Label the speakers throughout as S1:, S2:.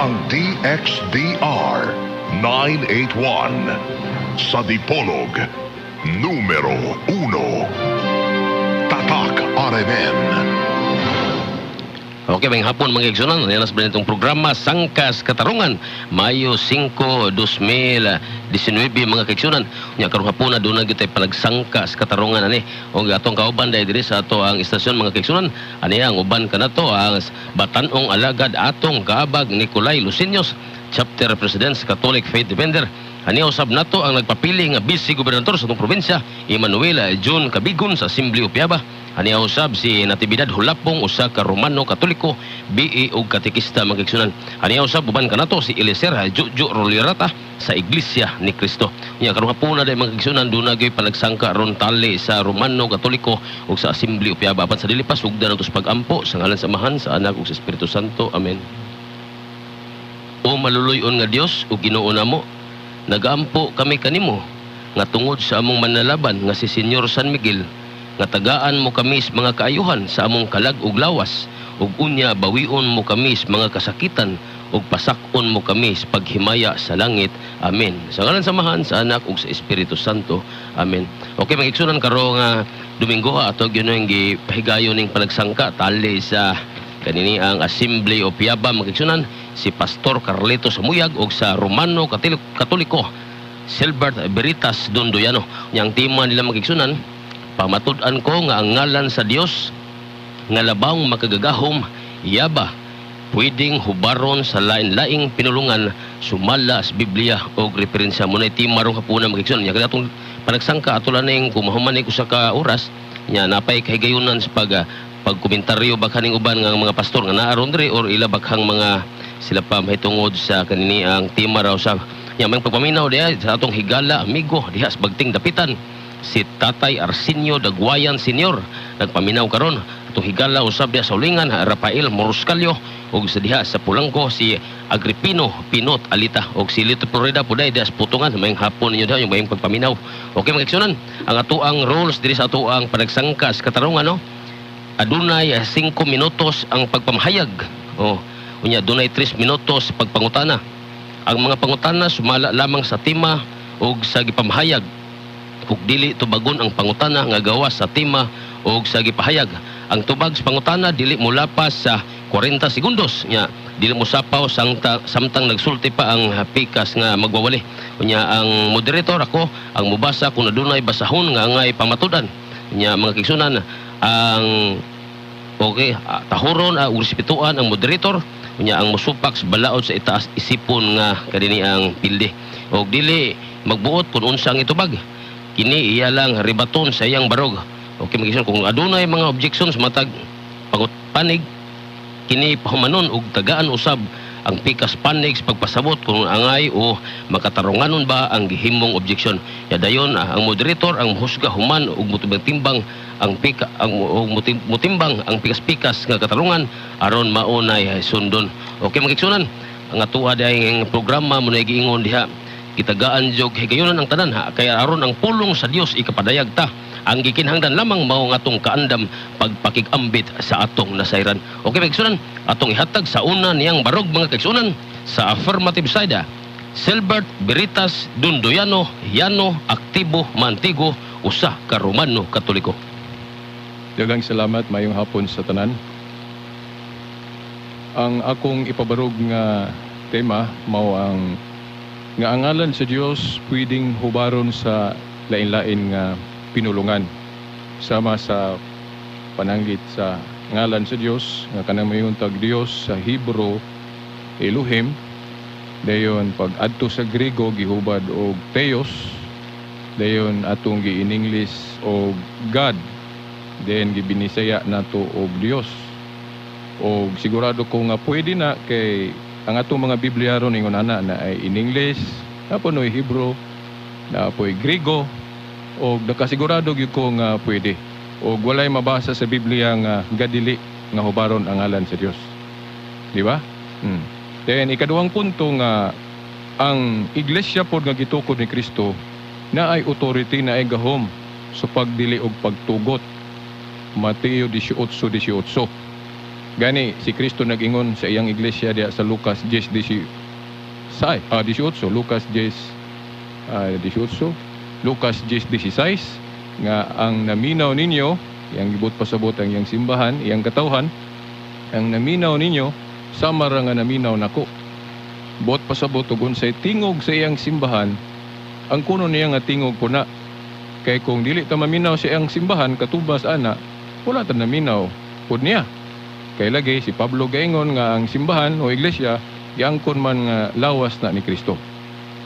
S1: ang DXDR 981 sa Dipolog, numero 1. Tatak RMN.
S2: Okay, may hapon mga igsunan. Yan sa itong programa Sangkas Katarungan, Mayo 5, 2019 mga kaigsunan. Nya karong hapon na doon na tayo palagsangkas katarungan ani. O atong kauban dahil diri sa ato ang istasyon mga kaigsunan. Ani ang uban ka na to ang Batanong Alagad atong kaabag Nicolay Lucinos, Chapter President sa Catholic Faith Defender. Ani usab nato ang nagpapili nga vice gobernador sa itong probinsya, Emmanuel June Cabigon sa Assembly of Piaba. Ani usab si Natividad Hulapong, usa ka Romano Katoliko, BE ug katekista mga kaigsunan. Ani usab uban kanato si Eliezer Juju Rolirata sa Iglesia ni Cristo. Nya karong hapon na day mga kaigsunan dunay palagsangka ron tali sa Romano Katoliko ug sa Assembly of Piaba. Apan sa dili pa sugdan nato sa pagampo sa ngalan sa Amahan, sa Anak ug sa Espiritu Santo. Amen. O maluluyon nga Dios ug Ginoo namo, nagaampo kami kanimo nga tungod sa among manlalaban nga si Senyor San Miguel, nga tagaan mo kami sa mga kaayuhan sa among kalag ug lawas, ug unya bawion mo kami sa mga kasakitan, ug pasakon mo kami sa paghimaya sa langit. Amen. Sa ngalan sa Amahan, sa Anak ug sa Espiritu Santo. Amen. Okay, mga igsunan, karong Domingo ato gyud gipahigayon ning panagsangka tali sa kanini ang Assembly of Piaba mga igsunan, si Pastor Carlito Samuyag ug sa Romano Katoliko Silbert Veritas Dondoyano. Yang tema nila mga igsunan, pamatud-an ko nga ang ngalan sa Dios nga labang makagagahom yaba pwedeng hubaron sa lain-laing pinulungan sumala sa Biblia o referensya mo na iti marong hapunan magigsunan. Nya kada atong panagsangka atulan ning kumahuman usa ka oras nya napay kahigayunan sa pagkomentaryo bakaning uban nga mga pastor nga naaron diri or ila bakhang mga sila pa mahitungod sa kanini ang tema raw sa nya may pagpaminaw diha sa atong higala amigo diha sa Bagting Dapitan, si Tatay Arsenio Dagwayan Senior nagpaminaw karon. Atong higala usab diha sa Ulingan Rafael Moroscalio ug sa diha sa Pulangko si Agripino Pinot Alita ug si Lito Florida puday diha sa Putungan. May hapon ninyo daw yung may pagpaminaw. Okay mga igsunan, ang atuang rules diri sa atuang panagsangkas katarungan no, adunay 5 minutos ang pagpamahayag. Unya dunay 3 minutos pagpangutana. Ang mga pangutana sumala lamang sa tema ug sa gipamahayag, ug dili tubagon ang pangutana nga gawas sa tema ug sa gipahayag. Ang tubag sa pangutana dili molapas sa 40 segundos nya dili mo sapaw samtang nagsulti pa ang pikas nga magwawali. Unya ang moderator ako ang mubasa kung adunay basahon nga angay pamatudan. Nya mga kaigsunan, ang tahuron ug respetuan ang moderator, unya ang musupak sa balaod sa itaas isipon nga kanini ang pilde, ug dili magbuot kung unsa ang itubag. Kini iya lang ribaton sa iyang barog. Okay, mag-isyon kung adunay mga objections matag panig, kini pahumanon ug tagaan usab ang pikas panig sa pagpasabot kung angay o makatarunganon ba ang gihimong objection. Ya dayon ang moderator ang husga human ug mutimbang ang mutimbang ang pikas-pikas nga katarungan aron maunay sundon. Okay, magigsunan, ang atuwa dayang programa mo na giingon diha, kitagaan jog higayunan ang tanan kaya aron ang pulong sa Dios ikapadayag ta. Ang gikinahanglan lamang mao nga atong kaandam pagpakigambit sa atong nasayran. Okay, kaigsunan, atong ihatag sa una niyang barog mga kaigsunan sa affirmative side, Silbert Veritas Dondoyano Yano Aktibo Mantigo, usa ka Romano Katoliko.
S3: Daghang salamat, mayong hapon sa tanan. Ang akong ipabarog nga tema mao ang nga ang ngalan sa Dios pwedeng hubaron sa lain-lain nga pinulungan. Sama sa pananggit sa ngalan sa Dios nga kanang mayong tag Dios sa Hebro Elohim, dayon pag adto sa Griego gihubad og Theos, dayon atong gi-in-English og God, then gibinisaya nato og Dios. Og sigurado ko nga pwede na kay ang atong mga Biblia ron ingon ana na ay in English, napoy Hebro, napoy Griego, og nakasigurado gyud ko nga pwede. Og walay mabasa sa Biblia nga gadili nga hubaron ang ngalan sa Dios. Di ba? Then ikaduhang punto nga ang iglesia pod nga gitukod ni Kristo na ay authority na ay gahom sa pagdili og pagtugot. Mateo 18:18. Gani si Kristo nag-ingon sa iyang iglesia diya sa Lucas 10:18, Lucas 10:18, Lucas 10:16 nga ang naminaw ninyo, iyang gibot pasabot ang iyang simbahan, iyang katawhan, ang naminaw ninyo sama ra nga naminaw nako. Buot pasabot ug unsay tingog sa iyang simbahan, ang kuno niya nga tingog kuna. Kay kung dili ta maminaw sa iyang simbahan katubas ana, wala ta naminaw pud niya. Kay lagi si Pablo gaingon nga ang simbahan o iglesia iangkon man nga lawas na ni Kristo.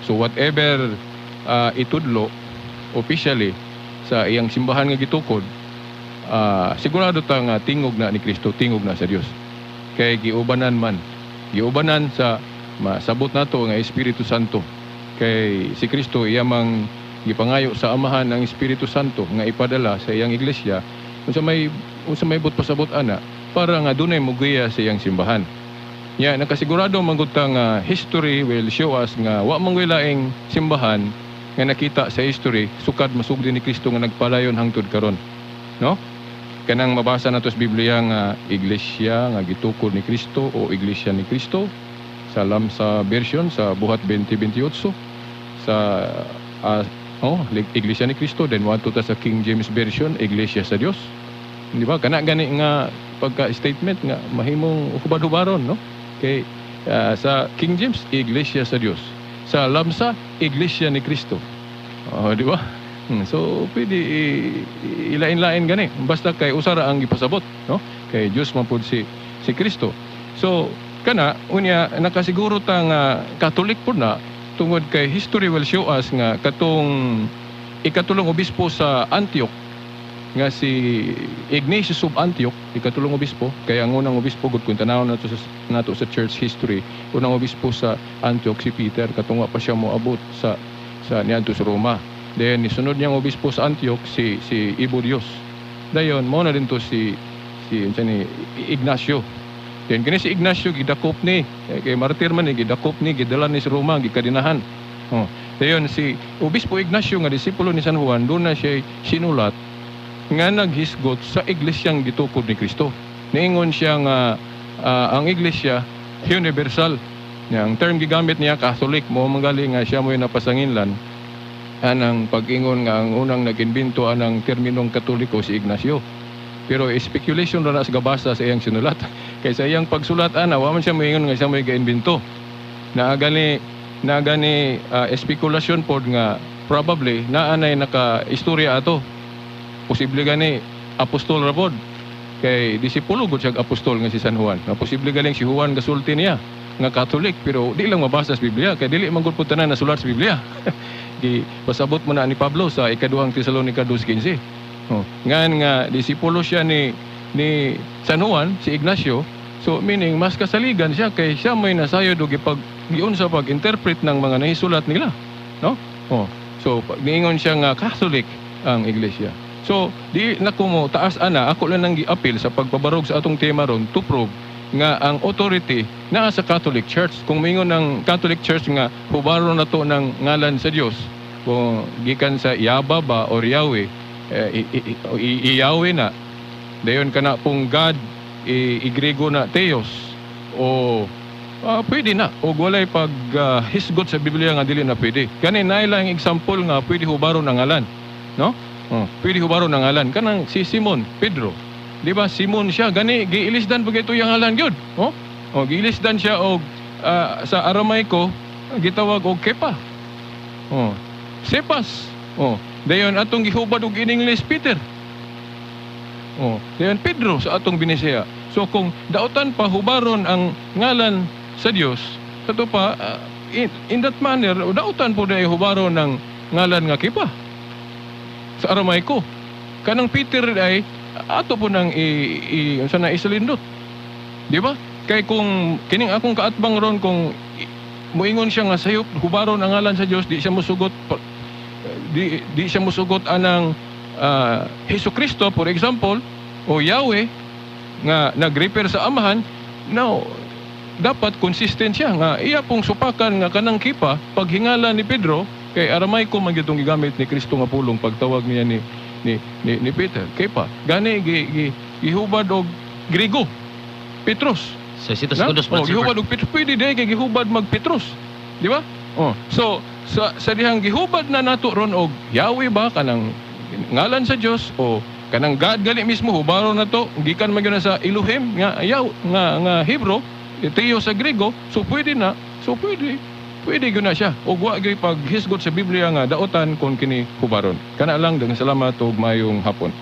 S3: So whatever itudlo officially sa iyang simbahan nga gitukod, sigurado ta nga tingog na ni Kristo, tingog na sa Dios. Kay giubanan sa masabot nato nga Espiritu Santo. Kay si Kristo iyamang gipangayo sa Amahan ng Espiritu Santo nga ipadala sa iyang iglesia unsa may but pasabot ana para nga dunay mugiya sa iyang simbahan. Nya nakasigurado manggod ta nga history will show us nga wa man laing simbahan nga nakita sa history sukad masugdi ni Kristo nga nagpalayon hangtod karon. No? Kanang mabasa nato sa Biblia nga iglesia nga gitukod ni Kristo o iglesia ni Kristo sa Lamsa version sa Buhat 20:28 sa iglesia ni Kristo, then wato ta sa King James version iglesia sa Dios. Di ba? Kana gani nga pagka-statement nga mahimong hubad-hubaron, no? Kay sa King James, iglesia sa Dios. Sa Lamsa, iglesia ni Kristo. Di ba? So, pwede ilain-lain gani. Basta kay usara ang ipasabot, no? Kay Dios man pud si Kristo. So, kana, unya, nakasiguro ta nga Katolik po na, tungod kay history will show us nga katong ikatulong obispo sa Antioch, nga si Ignatius of Antioch, ikatulong obispo, kaya ang unang obispo gud kung tanaw nato sa church history, unang obispo sa Antioch si Peter, katong wa pa siya moabot sa niadto sa Roma. Then nisunod niyang obispo sa Antioch si Iborios. Dayon mo na din to si Ignacio. Then kini si Ignacio gidakop ni kay martir man ni gidakop ni gidala ni sa Roma gikadinahan. Dayon si obispo Ignacio nga disipulo ni San Juan, doon na siya sinulat nga naghisgot sa iglesyang gitukod ni Kristo. Niingon siya nga ang iglesia universal. Ang term gigamit niya Catholic, mo manggali nga siya mo'y napasanginlan anang pag-ingon nga ang unang nag-imbento anang terminong Katoliko si Ignacio. Pero speculation na sa gabasa sa iyang sinulat. Kaya sa iyang pagsulat wa man siya moingon nga siya mo'y ga-imbento. Naagani speculation pod nga probably naanay naka-istorya ato. Posible gani apostol ra pod kay disipulo gud siya apostol nga si San Juan. Nga posible galing si Juan gasulti niya nga Catholic pero di lang mabasa sa Biblia kay dili man gud pud tanan nasulat sa Biblia. Di pasabot mo na ni Pablo sa ikaduhang Tesalonica 2:15. Ngan nga disipulo siya ni San Juan, si Ignacio. So meaning mas kasaligan siya kay siya may nasayod og giun sa pag-interpret ng mga nahisulat nila, no? So niingon siya nga Catholic ang iglesia. So, di na ko mo taas ana, ako lang nang gi-appeal sa pagpabarog sa atong tema ron to prove nga ang authority naa sa Catholic Church. Kung mingon ng Catholic Church nga hubaron na to ng ngalan sa Dios, kung gikan sa Yahweh ba or Yahweh, Yahweh na. Dayon kana pong God, i-Grego na Theos, o pwede na. O walay pag hisgot sa Biblia nga dili na pwede. Kani na ilang example nga pwede hubaron ng ngalan, no? Pwede hubaron ng ngalan kanang si Simon Pedro, di ba? Simon siya gani giilisdan pag ito yung ngalan gyud. Giilisdan siya og sa Aramaico gitawag og Kepa. Cephas. Dayon atong gihubad og in English Peter. Dayon Pedro sa atong Binisaya. So kung dautan pa hubaron ang ngalan sa Dios, kato pa in that manner dautan po na hubaron ng ngalan nga Kepa sa Aramaico. Kanang Peter ay ato po nang isalindot. Di ba? Kay kung kining akong kaatbang ron kung muingon siya nga sayop hubaron ang ngalan sa Dios, di siya mosugot anang Jesucristo for example o Yahweh nga nag-refer sa Amahan. Now dapat consistent siya nga iya pong supakan nga kanang Kepa paghingalan ni Pedro kay Aramaico man gyud gigamit ni Kristo nga pulong pagtawag niya ni Peter Kepa gani gihubad og Grego. Petros.
S2: Sa Sita
S3: Na?
S2: Segundos, Brad
S3: Gihubad
S2: Silver.
S3: og Petros. Pwede dahil kay gihubad mag Petros. Di ba? So, sa dihang gihubad na nato ron og Yahweh ba kanang ngalan sa Dios o kanang God gali mismo hubaron na to gikan man gyud na sa Elohim nga nga Hebro, Theo sa Grego, so pwede na. So pwede gyud na siya. Og wa gyud pag hisgot sa Biblia nga daotan kon kini hubaron. Kana lang, daghang salamat og mayong hapon.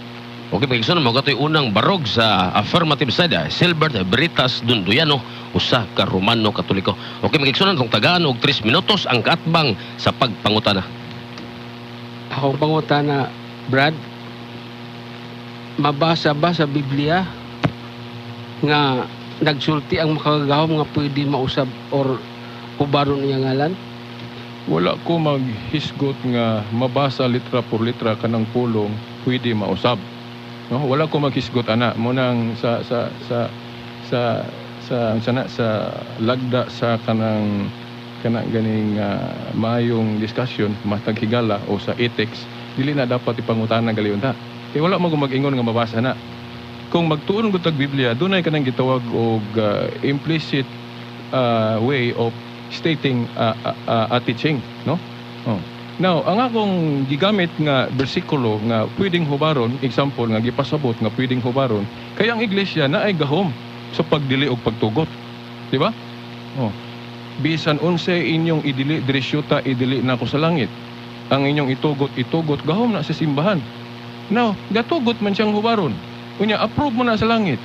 S2: Okay, pagkiksunan mo kato'y unang barog sa affirmative side, Silbert Britas Dunduyano, usa ka Romano Katoliko. Okay, magkiksunan itong tagaan og 3 minutos ang kaatbang sa pagpangutana.
S4: Ako pangutana, Brad, mabasa ba sa Biblia nga nagsulti ang makagagahom nga pwede mausab or hubaron niya ngalan?
S3: Wala ko maghisgot nga mabasa litra por litra kanang pulong pwede mausab. No, wala ko maghisgot ana mo nang sa lagda sa kanang ganing maayong discussion matag higala o sa ethics dili na dapat ipangutana galiyon ta. Kay wala mo mag-ingon nga mabasa na. Kung magtuon gud tag Biblia, dunay kanang gitawag og implicit way of stating a teaching, no? Now, ang akong gigamit nga bersikulo nga pwedeng hubaron, example nga gipasabot nga pwedeng hubaron, kaya ang iglesia na ay gahom sa pagdili og pagtugot. Di ba? Bisan unsay inyong idili diresyuta idili na ko sa langit. Ang inyong itugot gahom na sa simbahan. Now, gatugot man siyang hubaron. Unya approve mo na sa langit.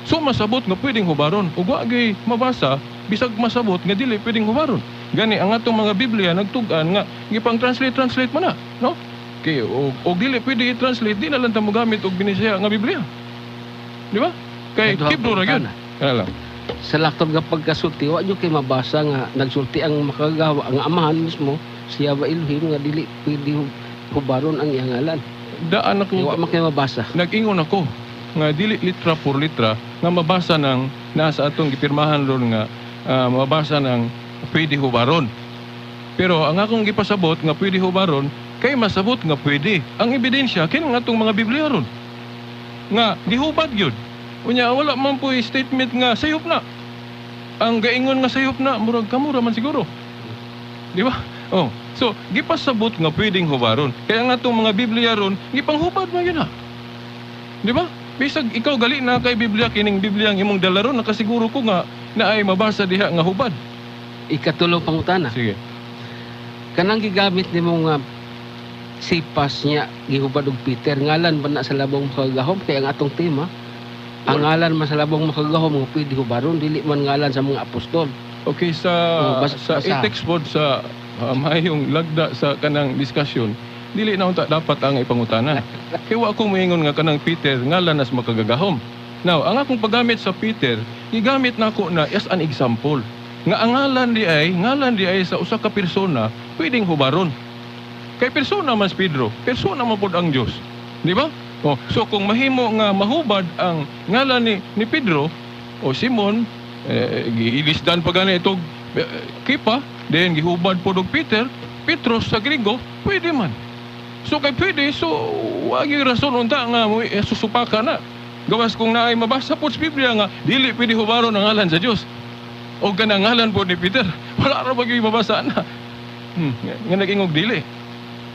S3: So masabot nga pwedeng hubaron. Ug wa gyud mabasa bisag masabot nga dili pwedeng hubaron. Gani ang atong mga Biblia nagtug-an nga gipang translate man na, no? Kay og dili pwede i-translate, di na lang ta mo gamit og binisaya nga Biblia. Di ba? Kay Hebrew ra gyud. Kana lang.
S4: Sa laktod nga pagkasulti, wa nyo kay mabasa nga nagsulti ang makagagawa, ang amahan mismo, siya ba Elohim nga dili pwede hubaron ang iyang ngalan.
S3: Daan ako,
S4: Wa man kay mabasa.
S3: nag-ingon ako nga dili litra por litra nga mabasa ng nasa atong gipirmahan ron nga mabasa ng pwede hubaron. Pero ang akong gipasabot nga pwede hubaron kay masabot nga pwede. Ang ebidensya kini nga atong mga Biblia ron nga gihubad gyud. Unya wala man po statement nga sayop na. Ang gaingon nga sayop na murag kamura man siguro. Di ba? So gipasabot nga pwedeng hubaron. Kaya nga atong mga Biblia ron gipanghubad man gyud na. Di ba? Bisag ikaw gali na kay Biblia kining Biblia ang imong dala ron nakasiguro ko nga na ay mabasa diha nga hubad.
S4: Ikatulong pangutana.
S3: Sige.
S4: Kanang gigamit nimo nga sipas niya gihubad og Peter, ngalan ba na sa labong makagahom? Kaya ang atong tema, ang ngalan man sa labong makagahom nga pwede hubaron, dili man ngalan sa mga apostol.
S3: Okay, sa
S4: basa.
S3: ethics board sa mayong lagda sa kanang discussion, dili na unta dapat ang ipangutana. Kaya wa ko moingon nga kanang Peter ngalan nas makagagahom. Now, ang akong paggamit sa Peter, gigamit nako na as an example. Nga ang ngalan di ay sa usa ka persona pwedeng hubaron. Kay persona mas Pedro, persona man pud ang Dios. Di ba? So kung mahimo nga mahubad ang ngalan ni Pedro o Simon, gilisdan pa gani itog Kipa, then gihubad po og Peter, Petros sa Grego, pwede man. So kay pwede, so wag yung rason unta nga susupaka na. Gawas kung naay mabasa po sa Biblia nga, dili pwede hubaron ang ngalan sa Diyos. O ganang ngalan po ni Peter, wala ra bagay mabasa na. Nga nag-ingog dili.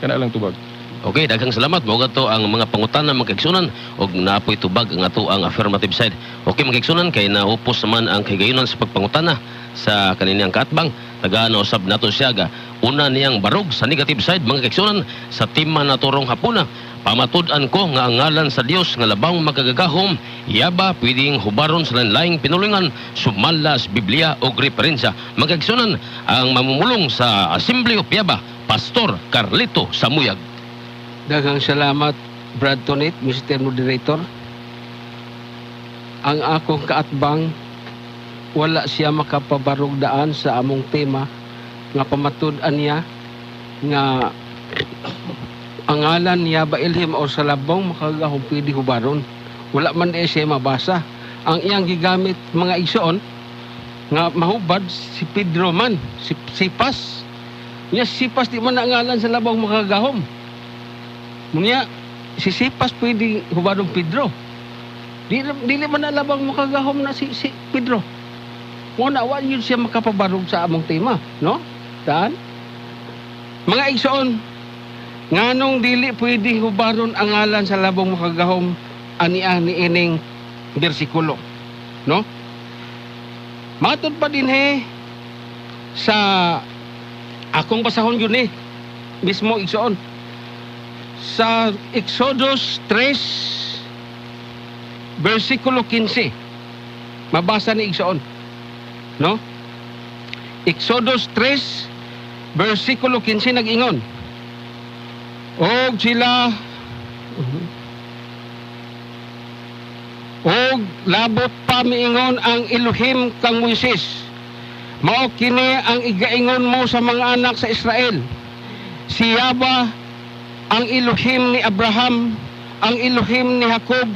S3: Kana lang tubag.
S2: Okay, daghang salamat. Mga to ang mga pangutanan magkaigsunan og naapoy tubag ang ato ang affirmative side. Okay, magkaigsunan kay naupos naman ang kagayunan sa pagpangutana sa kaniniyang kaatbang. Tagaan na usab nato siya ga una niyang barog sa negative side mga kaigsunan sa tema na turong hapuna. Pamatud-an ko nga ang ngalan sa Dios nga labang magagagahom, yaba pwedeng hubaron sa lain-laing pinulingan, sumalas Biblia o referensya. Magkaigsunan ang mamumulong sa Assembly of Yaba, Pastor Carlito Samuyag.
S4: Daghang salamat, Brad Tonet, Mr. Moderator. Ang akong kaatbang, wala siya makapabarog daan sa among tema nga pamatud-an niya nga ang ngalan niya ba Elohim o sa labong makagahong pwede hubaron. Wala man siya mabasa. Ang iyang gigamit mga igsoon nga mahubad si Pedro man, si Sipas. Niya Sipas di man na ngalan sa labong makagahom. Munya si Sipas pwede hubadong Pedro. Dili man nalabang makagahom na si Pedro. Muna, wa yun siya makapabarog sa among tema, no? Daan? Mga igsoon, nganong dili pwede hubaron ang ngalan sa labong makagahom ania ni ining bersikulo, no? Matod pa din sa akong basahon yun mismo igsoon. Sa Exodus 3 versikulo 15 mabasa ni igsoon, no? Exodus 3 versikulo 15 nag-ingon, og sila og labot pa miingon ang Elohim kang Moises, mao kini ang igaingon mo sa mga anak sa Israel, si Yahweh ang Elohim ni Abraham, ang Elohim ni Jacob,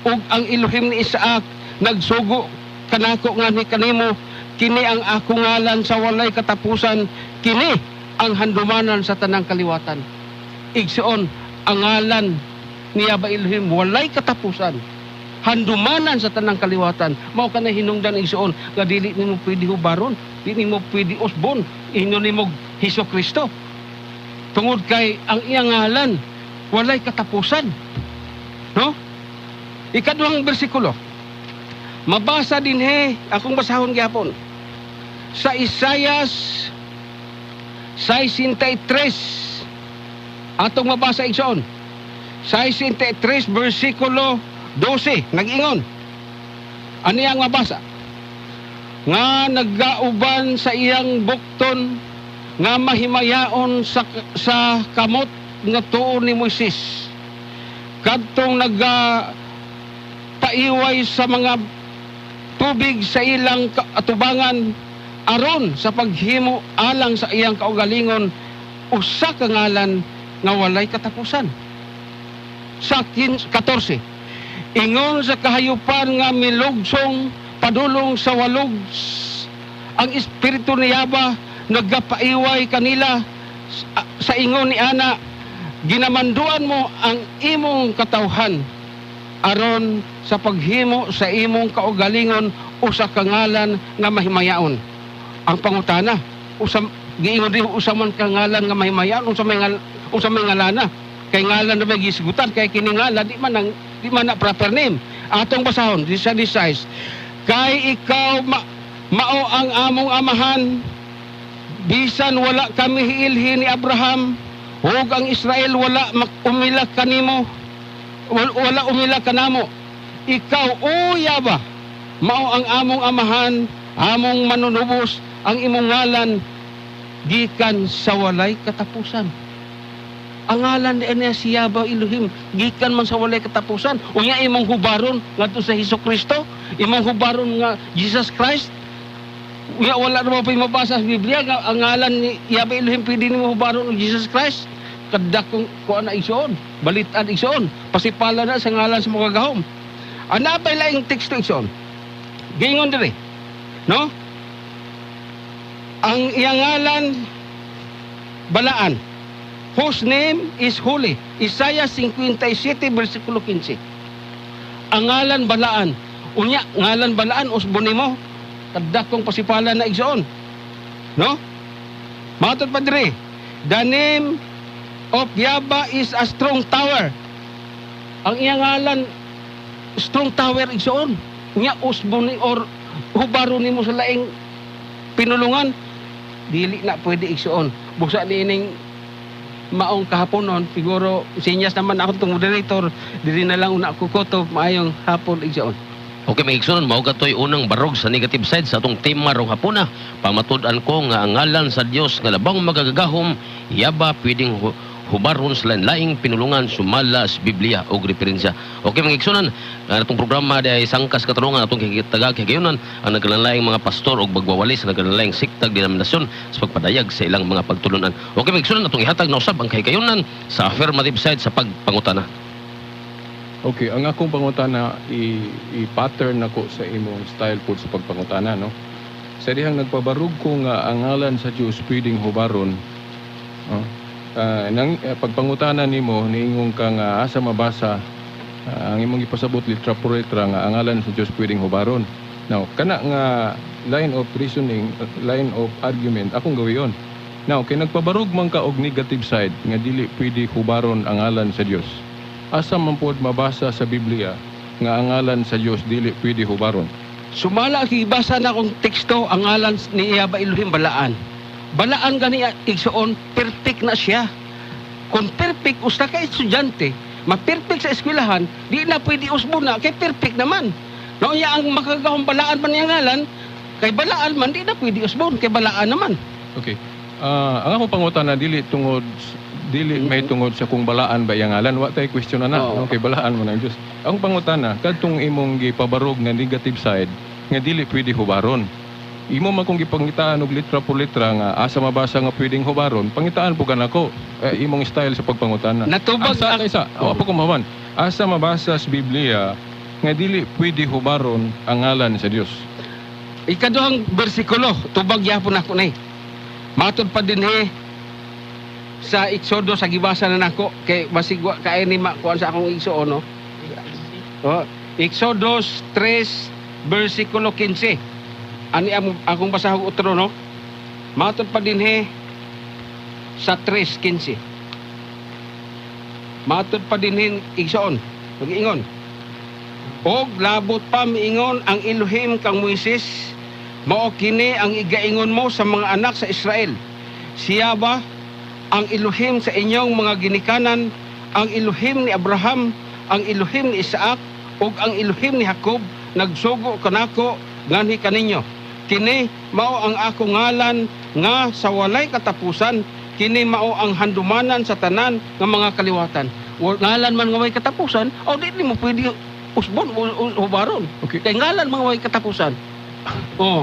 S4: ug ang Elohim ni Isaac, nagsugo kanako nga ni kanimo, kini ang akong ngalan sa walay katapusan, kini ang handumanan sa tanang kaliwatan. Igsoon, ang ngalan ni Yahweh Elohim walay katapusan, handumanan sa tanang kaliwatan. Mao ka na hinungdan igsoon, nga dili nimo pwede hubaron, dili nimo pwede usbon, inyo nimo Hesukristo. Tungod kay ang iyang ngalan walay katapusan, no? Ikaduhang bersikulo mabasa din akong basahon gyapon sa Isaias 63 atong mabasa igsoon. 63 bersikulo 12 nag-ingon, ani ang mabasa, nga naggauban sa iyang bukton nga mahimayaon sa kamot nga tuo ni Moises, kadtong paiway sa mga tubig sa ilang atubangan, aron sa paghimo alang sa iyang kaugalingon, usa ka ngalan nga walay katapusan. Sa 14, ingon sa kahayupan nga milugsong padulong sa walog, ang Espiritu ni Yahweh nagapaiway kanila sa ingon ni ana, ginamanduan mo ang imong katawhan aron sa paghimo sa imong kaugalingon usa ka ngalan nga mahimayaon. Ang pangutana, giingon din usa man ka ngalan nga mahimayaon, unsa may ngalana, kay ngalan na may gisigutan, kay kini ngalan di man na proper name. Atong basahon sa 16, kay ikaw mao ang among amahan, bisan wala kami hiilhi ni Abraham, ug ang Israel wala umila kanimo, wala umila kanamo. Ikaw, o Yahweh, mao ang among amahan, among manunubos, ang imong ngalan gikan sa walay katapusan. Ang ngalan niya si Yahweh Elohim gikan man sa walay katapusan. Unya imong hubaron ngadto sa Hesukristo, imong hubaron nga Jesus Christ. Unya wala na pa mabasa sa Biblia nga ang ngalan ni Yahweh Elohim pwede nimo hubaron og Jesus Christ. Kadakong kuan na igsoon, balitan igsoon, pasipala na sa ngalan sa mga gahom. Ana pa laing teksto igsoon. Gingon dire, no? Ang iyang ngalan balaan, whose name is holy. Isaiah 57 versikulo 15. Ang ngalan balaan, unya ngalan balaan usbon nimo, kadakong pasipala na igsoon, no? Matod pa dire, the name of Yahweh is a strong tower. Ang iyang ngalan strong tower igsoon. Unya usbon ni or hubaron nimo sa laing pinulungan, dili na pwede igsoon. Busa niining maong kahaponon, siguro sinyas naman ako tong moderator, dili na lang una ako kutob maayong hapon igsoon.
S2: Okay, may igsoon, mao gatoy unang barog sa negative side sa atong tema rong hapuna. Pamatud-an ko nga ang ngalan sa Dios nga labang magagagahom, Yahweh pwedeng hubaron sa lain-laing pinulungan sumala sa Biblia o referensya. Okay, mga igsunan, atong programa ay sangkas katarungan atong kagayunan ang nagkalalayang mga pastor o bagwawalis sa nagkalalayang siktag denominasyon sa pagpadayag sa ilang mga pagtulunan. Okay, mga igsunan, atong ihatag na usab ang kagayunan sa affirmative side sa pagpangutana.
S3: Okay, ang akong pangutana i-pattern ako sa imong style po sa pagpangutana, no? Sa dihang nagpabarug ko nga ang ngalan sa Dios pwedeng hubaron, pagpangutana nimo niingon ka nga asa mabasa ang imong ipasabot litra por litra nga ang ngalan sa Dios pwedeng hubaron. Now, kana nga line of reasoning, line of argument, akong gawiyon. Now, kay nagpabarog man ka og negative side nga dili pwede hubaron ang ngalan sa Dios. Asa man pod mabasa sa Biblia nga ang ngalan sa Dios dili pwede hubaron?
S4: Sumala kibasa na akong teksto ang ngalan ni Yahweh Elohim Balaan. Balaan gani igsoon perfect na siya. Kung perfect usa ka estudyante, ma-perfect sa eskwelahan, di na pwede usbon na kay perfect naman. Naunya ang makagahong balaan man niya ngalan, kay balaan man di na pwede usbon kay balaan naman.
S3: Okay. Ang akong pangutana dili may tungod sa kung balaan ba yang ngalan, wa tay question na
S4: Oo.
S3: no, kay balaan mo ng Dios. Ang pangutana kadtong imong gipabarog nga negative side nga dili pwede hubaron. Imo man kung gipangitaan og litra por litra nga asa mabasa nga pwedeng hubaron, pangitaan po kanako imong style sa pagpangutana.
S4: Natubag
S3: asa
S4: ang-
S3: isa, apo ko maman. Asa mabasa sa Biblia nga dili pwede hubaron ang ngalan sa Dios.
S4: Ikaduhang bersikulo, tubag yapon ako na matod pa din sa Exodo sa gibasa na nako kay basigwa kay ni makuan sa akong igsuon no. Exodus 3 bersikulo 15. Ani akong basahog utro no. Matod pa din sa 3:15. Matod pa din igsuon. Mag-ingon. Og labot pa miingon ang Elohim kang Moises, mao kini ang igaingon mo sa mga anak sa Israel. Siya ba ang Elohim sa inyong mga ginikanan, ang Elohim ni Abraham, ang Elohim ni Isaac, ug ang Elohim ni Jacob, nagsugo kanako nganhi kaninyo. Kini mao ang akong ngalan nga sa walay katapusan, kini mao ang handumanan sa tanan nga mga kaliwatan. Ngalan man nga may katapusan, o di mo pwede usbon o hubaron.
S3: Okay.
S4: Kay ngalan mga may katapusan. Oh.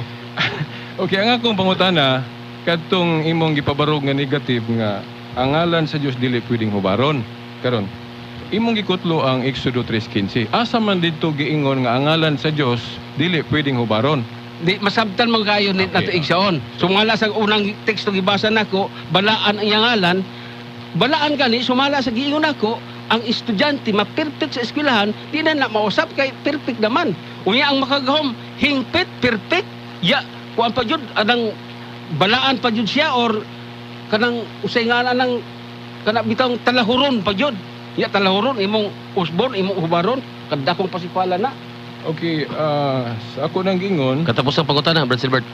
S3: Okay, ang akong pangutana kadtong imong gipabarog nga negative nga ang ngalan sa Dios dili pwedeng hubaron. Karon, imong gikutlo ang Exodo 3:15. Asa man didto giingon nga ang ngalan sa Dios dili pwedeng hubaron?
S4: Di masabtan man kayo nit nato
S3: Okay.
S4: igsaon. Sumala sa unang teksto gibasa nako, balaan ang iyang ngalan. Balaan gani sumala sa giingon nako, ang estudyante ma-perfect sa eskwelahan, di na mausap kay perfect naman. Unya ang makagahom hingpit perfect. Ya, kuan pa jud anang balaan pa jud siya or kanang usay ngalan ng kana bitang talahuron pa jud. Ya talahuron imong usbon, imong hubaron, kadakong pasipala na.
S3: Okay, sa ako nang gingon,
S2: Katapos ang pangutana, Brad Silbert.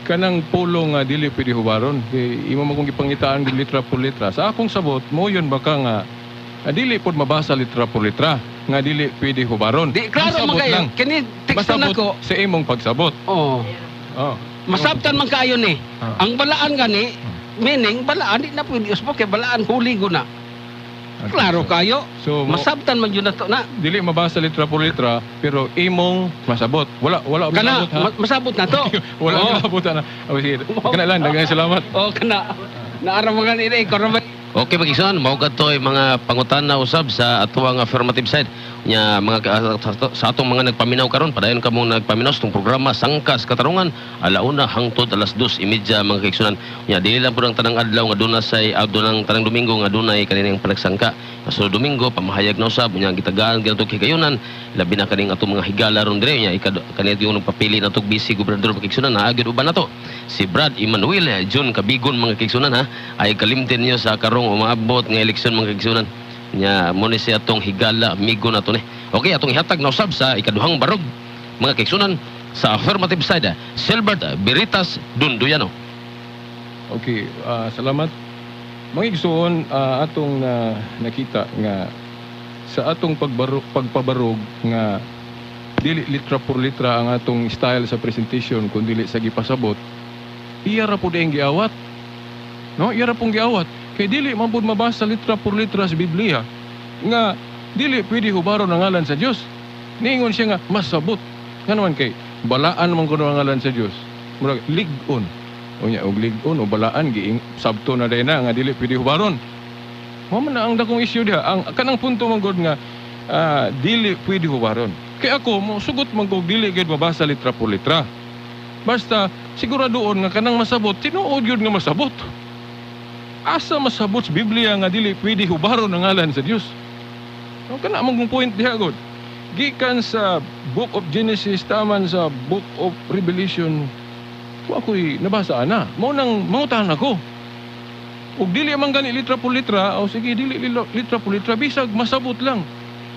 S3: kanang pulo nga dili pwede hubaron. Kay imo man kung gipangitaan gid litra por litra. Sa akong sabot, mo yun baka nga dili pod mabasa litra por litra nga dili pwede hubaron.
S4: Di klaro man
S3: Masabot
S4: kayo.
S3: lang.
S4: Kini teksto
S3: Masabot
S4: nako.
S3: sa imong pagsabot.
S4: Oh.
S3: Oh.
S4: Masabtan man kayo ni.
S3: Ah.
S4: Ang balaan gani, meaning balaan di na pwede usbo kay balaan huli go na. Klaro kayo.
S3: So,
S4: Masabtan man yun na to na.
S3: dili mabasa litra por litra pero imong masabot. Wala
S4: Kana,
S3: masabot ha.
S4: masabot na to.
S3: Wala
S4: Oo.
S3: masabot na. Oh, sige. Kana lang, daghang salamat.
S4: Oh, kana. Naaramangan ini korba.
S2: Okay, mag-igsoon, mao kadtoy mga pangutana usab sa atuang affirmative side nya mga sa atong mga nagpaminaw karon padayon kamo nagpaminaw sa itong programa Sangkas Katarungan alauna hangtod alas 2:30 mga kaigsunan nya dili lang pud ang tanang adlaw nga duna say adunang tanang Domingo nga dunay kaning panagsangka so Domingo pamahayag na usab nya gitagaan gyud higayunan labi na kaning atong mga higala ron dire nya kanit yung nagpapili na tog bisi gobernador mga kaigsunan ha gyud uban nato si Brad Emmanuel John Kabigon mga kaigsunan ha ay kalimtin niyo sa karong umaabot nga eleksyon mga kaigsunan nya mo ni siya atong higala amigo nato ni. Okay, atong ihatag na usab sa ikaduhang barog mga kaigsunan sa affirmative side Silbert Biritas Dunduyano.
S3: Okay, salamat. Mga igsoon, atong nakita nga sa atong pagpabarog nga dili litra por litra ang atong style sa presentation kung dili sa gipasabot, iya ra pud ang giawat. No, iya ra pong giawat. Kay dili man pud mabasa litra por litra sa Biblia nga dili pwede hubaron ang ngalan sa Dios. Niingon siya nga masabot. Nga naman kay balaan man kuno ang ngalan sa Dios. Murag lig-on. Unya og lig-on o balaan giing sabto na day na nga dili pwede hubaron. Mo man na ang dakong issue diha. Ang kanang punto man gud nga dili pwede hubaron. Kay ako mo sugot man kog dili gid mabasa litra por litra. Basta siguraduon nga kanang masabot, tinuod yun nga masabot. Asa masabot sa Biblia nga dili pwede hubaron ang ngalan sa Dios? Kana mong point diha god. Gikan sa Book of Genesis taman sa Book of Revelation, ako'y nabasa ana. Mao nang mangutan ako. Ug dili man gani litra po litra, o sige dili litra po litra, bisag masabot lang.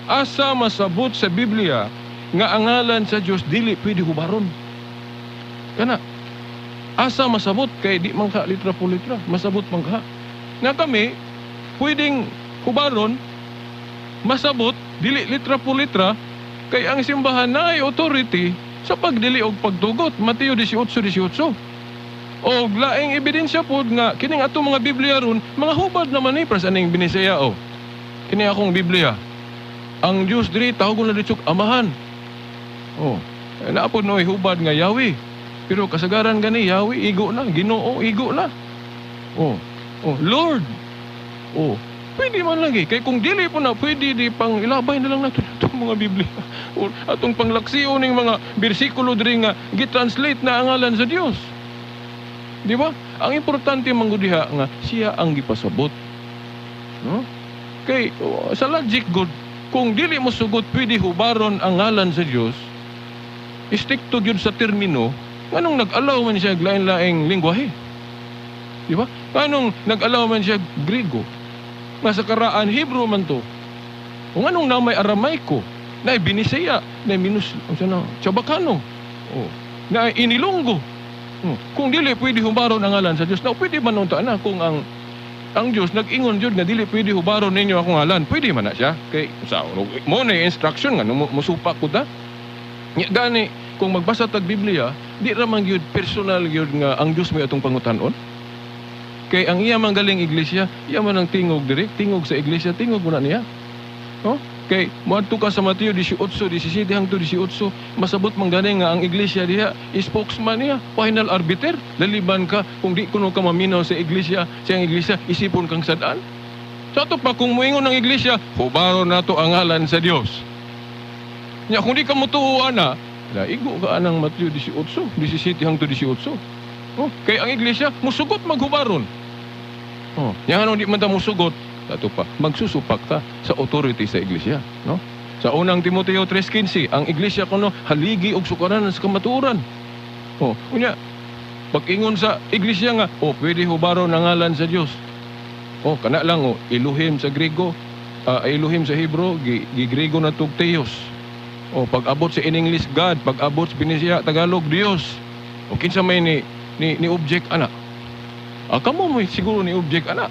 S3: Asa masabot sa Biblia nga ang ngalan sa Dios dili pwede hubaron. Kana asa masabot kay di man ka litra po litra, masabot man ka. Nga kami pwedeng hubaron, masabot dili litra po litra, kay ang simbahan na ay authority sa pagdili og pagtugot. Mateo 18:18. O laing ebidensya pod nga kining ato mga Biblia ron, mga hubad naman ni pras aning binisaya o. Kini akong Biblia. Ang Dios diri tawgon na ditsok amahan. Oh, naapod noy hubad nga Yahweh. Pero kasagaran gani Yahweh igo na, Ginoo igo na. Oh, Lord. Oh, pwede man lagi. Kay kung dili po na, pwede di pang ilabay na lang natin itong mga Biblia. O atong panglaksiyo ning mga bersikulo diri nga gitranslate na ang ngalan sa Dios. Di ba? Ang importante manggudiha nga siya ang gipasabot. No? Kay sa logic good, kung dili mo sugot pwede hubaron ang ngalan sa Dios, istikto gyud sa termino, nganong nag-allow man siya lain-laing lingwahe? Di ba? Nganong nag-allow man siya Griego? Nga sa karaan Hebrew man to. O nganong namay Aramaiko, na Binisaya, na Minus, Chabacano, na Inilonggo. Kung dili pwede hubaron ang ngalan sa Dios, na pwede man nung na kung ang Dios nag-ingon jud nga dili pwede hubaron ninyo akong ngalan, pwede man na siya. Kay sa mo na instruction nga musupa ko ta. Gani kung magbasa tag Biblia, di ra man gyud personal gyud nga ang Dios may atong pangutan-on. Kay ang iya man galing iglesia, iya man ang tingog diri, tingog sa iglesia, tingog mo na niya. Kay moadto ka sa Mateo 18:17 hangtod 18, masabot man gani nga ang iglesia diha spokesman niya, final arbiter. Laliban ka kung di kuno ka maminaw sa iglesia, sa iglesia isipon kang sadaan. Sa ato pa kung moingon ng iglesia, hubaron nato ang ngalan sa Dios. Nya kung di ka motuo ana, igo ka anang Mateo 18:17 hangtod 18. Kay ang iglesia musugot maghubaron. Nya ano di man ta musugot, ato pa magsusupak ta sa authority sa iglesia, no? Sa unang Timoteo 3:15, ang iglesia kuno haligi og sukaran sa kamatuoran. Unya pag-ingon sa iglesia nga, pwede hubaron ang ngalan sa Dios. Kana lang Elohim sa Griego, Elohim sa Hebrew, Griego na tug Theos. Pag-abot sa in English God, pag-abot sa Binisaya Tagalog Dios. Kinsa may ni object ana. Kamo mo siguro ni object ana.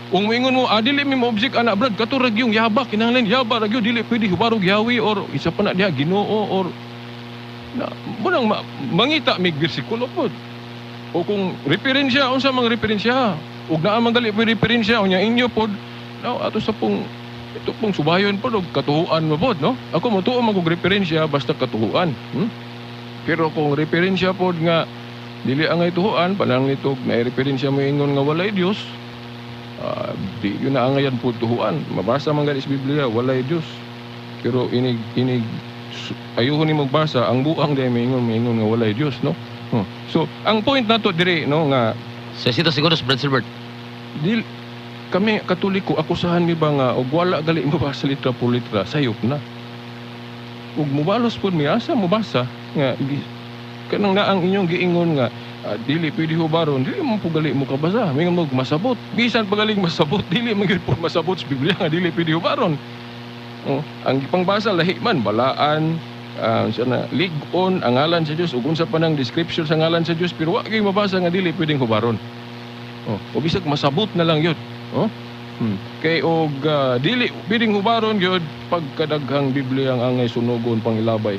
S3: Kung moingon mo, dili mo object ana brad, katurag yung yaba, kinahanglan yaba ra gyud, dili pwede hubarog Yahweh or isa pa na diha Ginoo or munang mangita mig bersikulo pod. O kung referensya, unsa mga referensya? Ug naa man gali pwede referensya unya inyo pod. Ato sa ito pong subayon pod og katuhuan mo pod, no? Ako mo tuo mag referensya basta katuhuan. Pero kung referensya pod nga dili angay tuhuan, panang nitog na referensya mo ingon nga walay Dios, di yun na angayan po tuhuan. Mabasa man gali sa Biblia, walay Dios. Pero inig ayuhon ni magbasa, ang buang dahil maingon nga walay Dios, no? So, ang point nato dire, no, nga
S2: Sa sito segundos, Brad Silbert.
S3: Kami Katoliko, akusahan mi ba nga og wala gali mo ba sa litra po litra, sayop na. Ug mubalos pud mi asa mubasa nga kanang naang inyong giingon nga dili pwede hubaron, dili mo po gali mo kabasa, may mo masabot. Bisan pagaling masabot, dili man gyud po masabot sa Biblia nga dili pwede hubaron. Ang pangbasa lahi man balaan, ligon ang ngalan sa Dios ug unsa pa nang description sa ngalan sa Dios, pero wa gyud mabasa nga dili pwedeng hubaron. O bisag masabot na lang yun. Kay og dili pwedeng hubaron yun pagkadaghang Biblia ang angay sunugon pangilabay.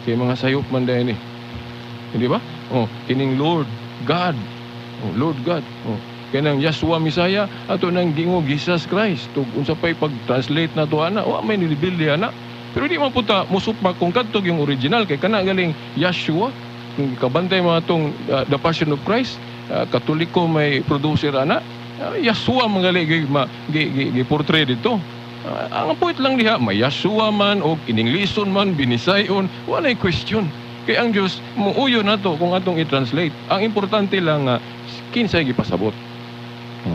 S3: Kay mga sayop man dayon ni. Hindi ba? Kining Lord God. Lord God. Kanang Yahshua Messiah ato nang gingog Jesus Christ. Tug unsa pay pag-translate na to ana, wa may nilibildi ana. Pero di man puta musupak kung kadtog yung original kay kana galing Yahshua. Kung kabantay mga tong The Passion of Christ, Katoliko may producer ana. Yahshua mangali gi-portray dito. Ang point lang diha, may Yahshua man o ininglisson man, binisayon, walay question. Kay ang Dios muuyo nato kung atong i-translate. Ang importante lang kinsay gipasabot.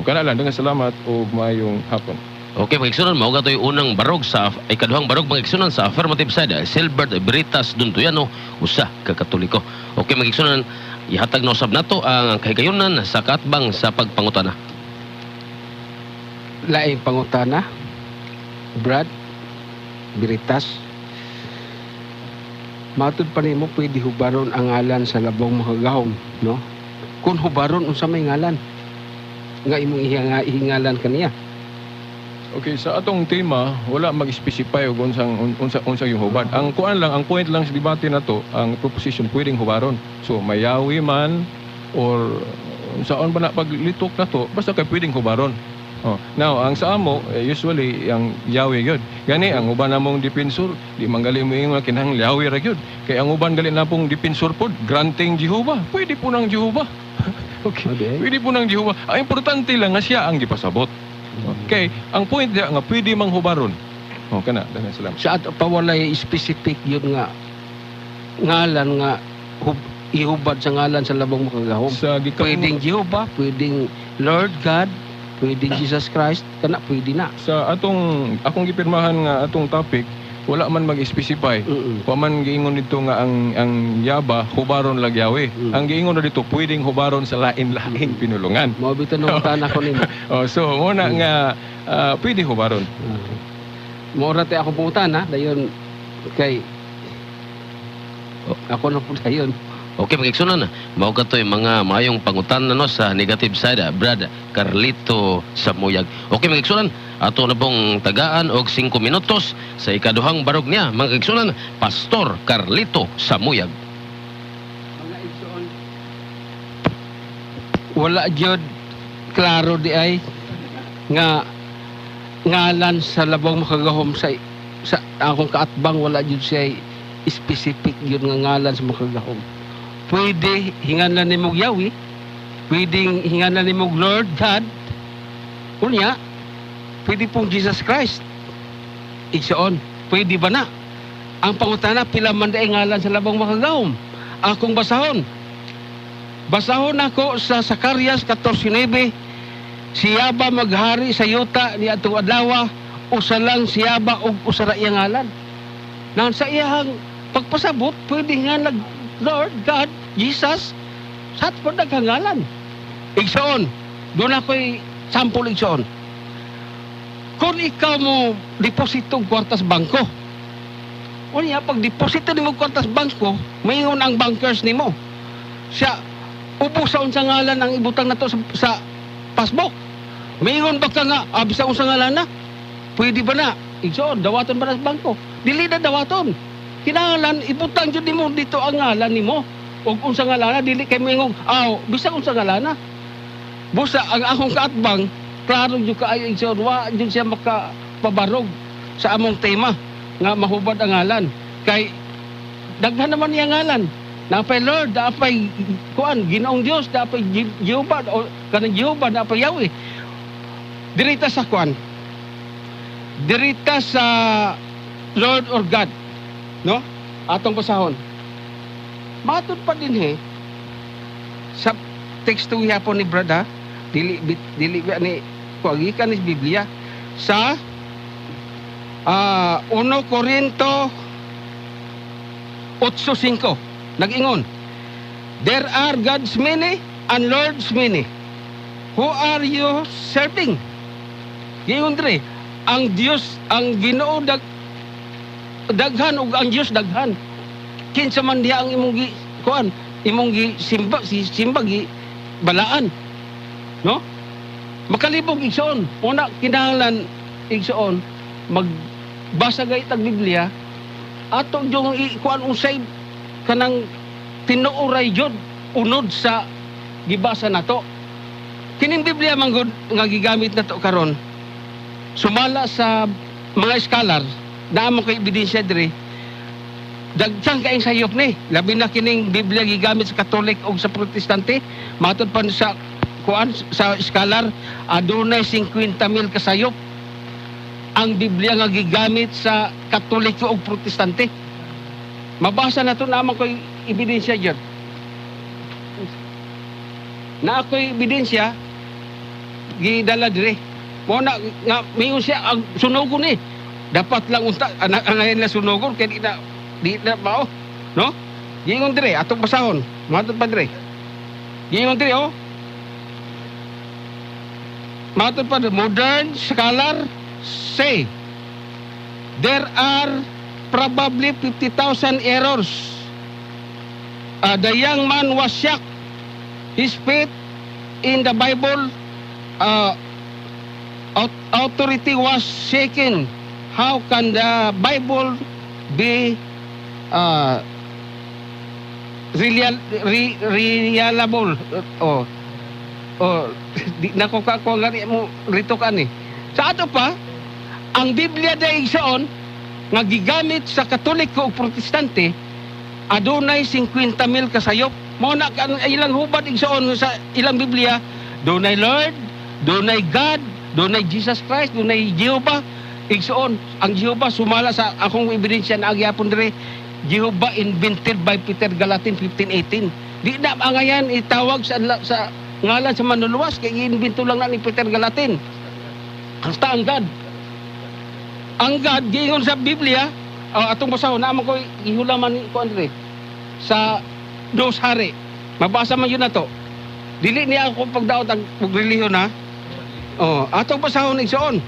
S3: Kana lang, dengan salamat o maayong hapon.
S2: Okay, mga igsunan, mao gatoy unang barog sa ikaduhang barog mga igsunan sa affirmative side. Silbert Veritas Duntuyano, usa ka Katoliko. Okay, mga igsunan, ihatag na usab nato ang kahigayunan sa kaatbang sa pagpangutana.
S4: Laing pangutana, Brad Veritas. Matud pa nimo pwede hubaron ang ngalan sa labong makagahom, no? Kung hubaron unsa may ngalan nga imong ihingalan kaniya.
S3: Okay, sa atong tema, wala mag-specify og unsang yung hubad. Ang kuan lang, ang point lang sa debate na to, ang proposition pwedeng hubaron. So, mayawi man or saan ba na paglitok na to, basta kay pwedeng hubaron. Oh. Now, ang sa amo, usually, ang yawi yun. Gani, ang uban namong dipensor, di manggali mo yung kinahang yawi ra yun. Kaya ang uban gali na pong dipensor po, granting Jehovah. Pwede po ng Jehovah. Okay. Pwede po ng Jehovah. Ang importante lang nga siya ang gipasabot. Okay, ang point niya nga pwede mang hubaron. Oh, kana, daghang salamat.
S4: Sa ato pa walay specific yun nga ngalan nga ihubad sa ngalan sa labong makagahom. Pwedeng Jehovah, pwedeng Lord God, pwedeng Jesus Christ, kana pwede na.
S3: Sa akong gipirmahan nga atong topic, wala man mag-specify. Wa man giingon dito nga ang yaba hubaron lagyawi. Ang giingon na dito pwedeng hubaron sa lain-laing pinulungan.
S4: Mao biton ang tanan ko nimo.
S3: Oh, so muna nga pwede hubaron.
S4: Mao ra tay ako pungutana dayon kay ako na po dayon.
S2: Okay, mga igsunan, mao gatoy mga mayong pangutan no sa negative side, Brad Carlito Samuyag. Okay, mga igsunan, ato na pong tagaan og 5 minutos sa ikaduhang barog niya, mga igsunan, Pastor Carlito Samuyag.
S4: Mga igsoon, wala jud klaro di ay nga ngalan sa labong makagahom sa akong kaatbang, wala jud siya specific yun nga ngalan sa makagahom. Pwede hinganlan nimog Yahweh, pwedeng hinganlan nimog Lord God, unya pwede pong Jesus Christ. Igsoon, pwede ba na? Ang pangutana, pila man daing ngalan sa labang makagahom. Akong basahon. Basahon ako sa Zacarias 14:9. Siya ba maghari sa yuta ni atong adlaw, usa lang siya ba og usa ra iya ngalan. Nang sa iyang pagpasabot, pwede nga Lord God, Jesus, sa po nagkangalan. Igsoon, doon ako'y sample igsoon. Kung ikaw mo depositong kwartas bangko, unya pag deposito ni mo kwartas bangko, mayroon ang bankers ni mo. Siya, ubusaon sa ngalan ang ibutang na to sa passbook. Mayroon ba ka nga, abisaon sa ngalan na? Pwede ba na? Igsoon, dawaton ba na sa bangko? Dili na dawaton. Kinahanglan ibutang jud nimo dito ang ngalan nimo. Ug unsa ngalan dili kay mingog, bisag unsa ngalan. Busa ang akong kaatbang, klaro jud kaayo igsoon, wa jud siya makapabarog sa among tema nga mahubad ang ngalan. Kay daghan naman niya ngalan. Napay Lord, napay kuan, Ginoong Dios, napay Jehovah o kanang Jehovah, napay Yahweh. Dirita sa kuan. Dirita sa Lord or God. No? Atong basahon. Matod pa din sa teksto hapon ni Brada, dili ni kuagikan ni Biblia sa 1 Corinto 8:5. Nag-ingon, there are God's many and Lord's many. Who are you serving? Gingon dire, ang Dios, ang Ginoo daghan ug ang Dios daghan. Kinsa man diha ang imong kuan, imong simba balaan. No? Makalibog igsoon. Una kinahanglan igsoon magbasa gay tag Biblia ato yung kuan usay kanang tinuoray jud unod sa gibasa nato. Kining Biblia manggod nga gigamit nato karon sumala sa mga scholar naamo kay ebidensya dire daghan kaayong sayop ni labi na kining Biblia gigamit sa Katolik o sa Protestante matud pa sa kuan sa scholar adunay 50,000 kasayop ang Biblia nga gigamit sa Katoliko o Protestante. Mabasa na ito naman ko'y ebidensya dyan. Na ako'y ebidensya gidala dire Mo na nga mayon siya ang sunugon ni. Dapat lang unta anahin na sunugon kay di na mao, no? Gingon dire atong basahon. Matod pa dire. Gingon dire oh. Matod pa modern scholar say there are probably 50,000 errors. The young man was shocked. His faith in the Bible authority was shaken. How can the Bible be reliable? Di nakukakuha nga mo rito ka ni. Sa ato pa, ang Biblia dahil saon, nga gigamit sa Katoliko o Protestante, adunay 50,000 kasayop. Mao na ilang hubad igsoon sa ilang Biblia, dunay Lord, dunay God, dunay Jesus Christ, dunay Jehovah. Igsoon, ang Jehovah sumala sa akong ebidensya na agyapon dire, Jehovah invented by Peter Galatin 15:18. Di na angayan itawag sa ngalan sa manluluwas kay iimbento lang na ni Peter Galatin. Hasta ang God. Ang God giingon sa Biblia, atong basahon na ko ihulaman ko andre sa Dos Hari. Mabasa man yun na to. Dili niya ako pagdaot ang relihiyon ha. Atong basahon igsoon.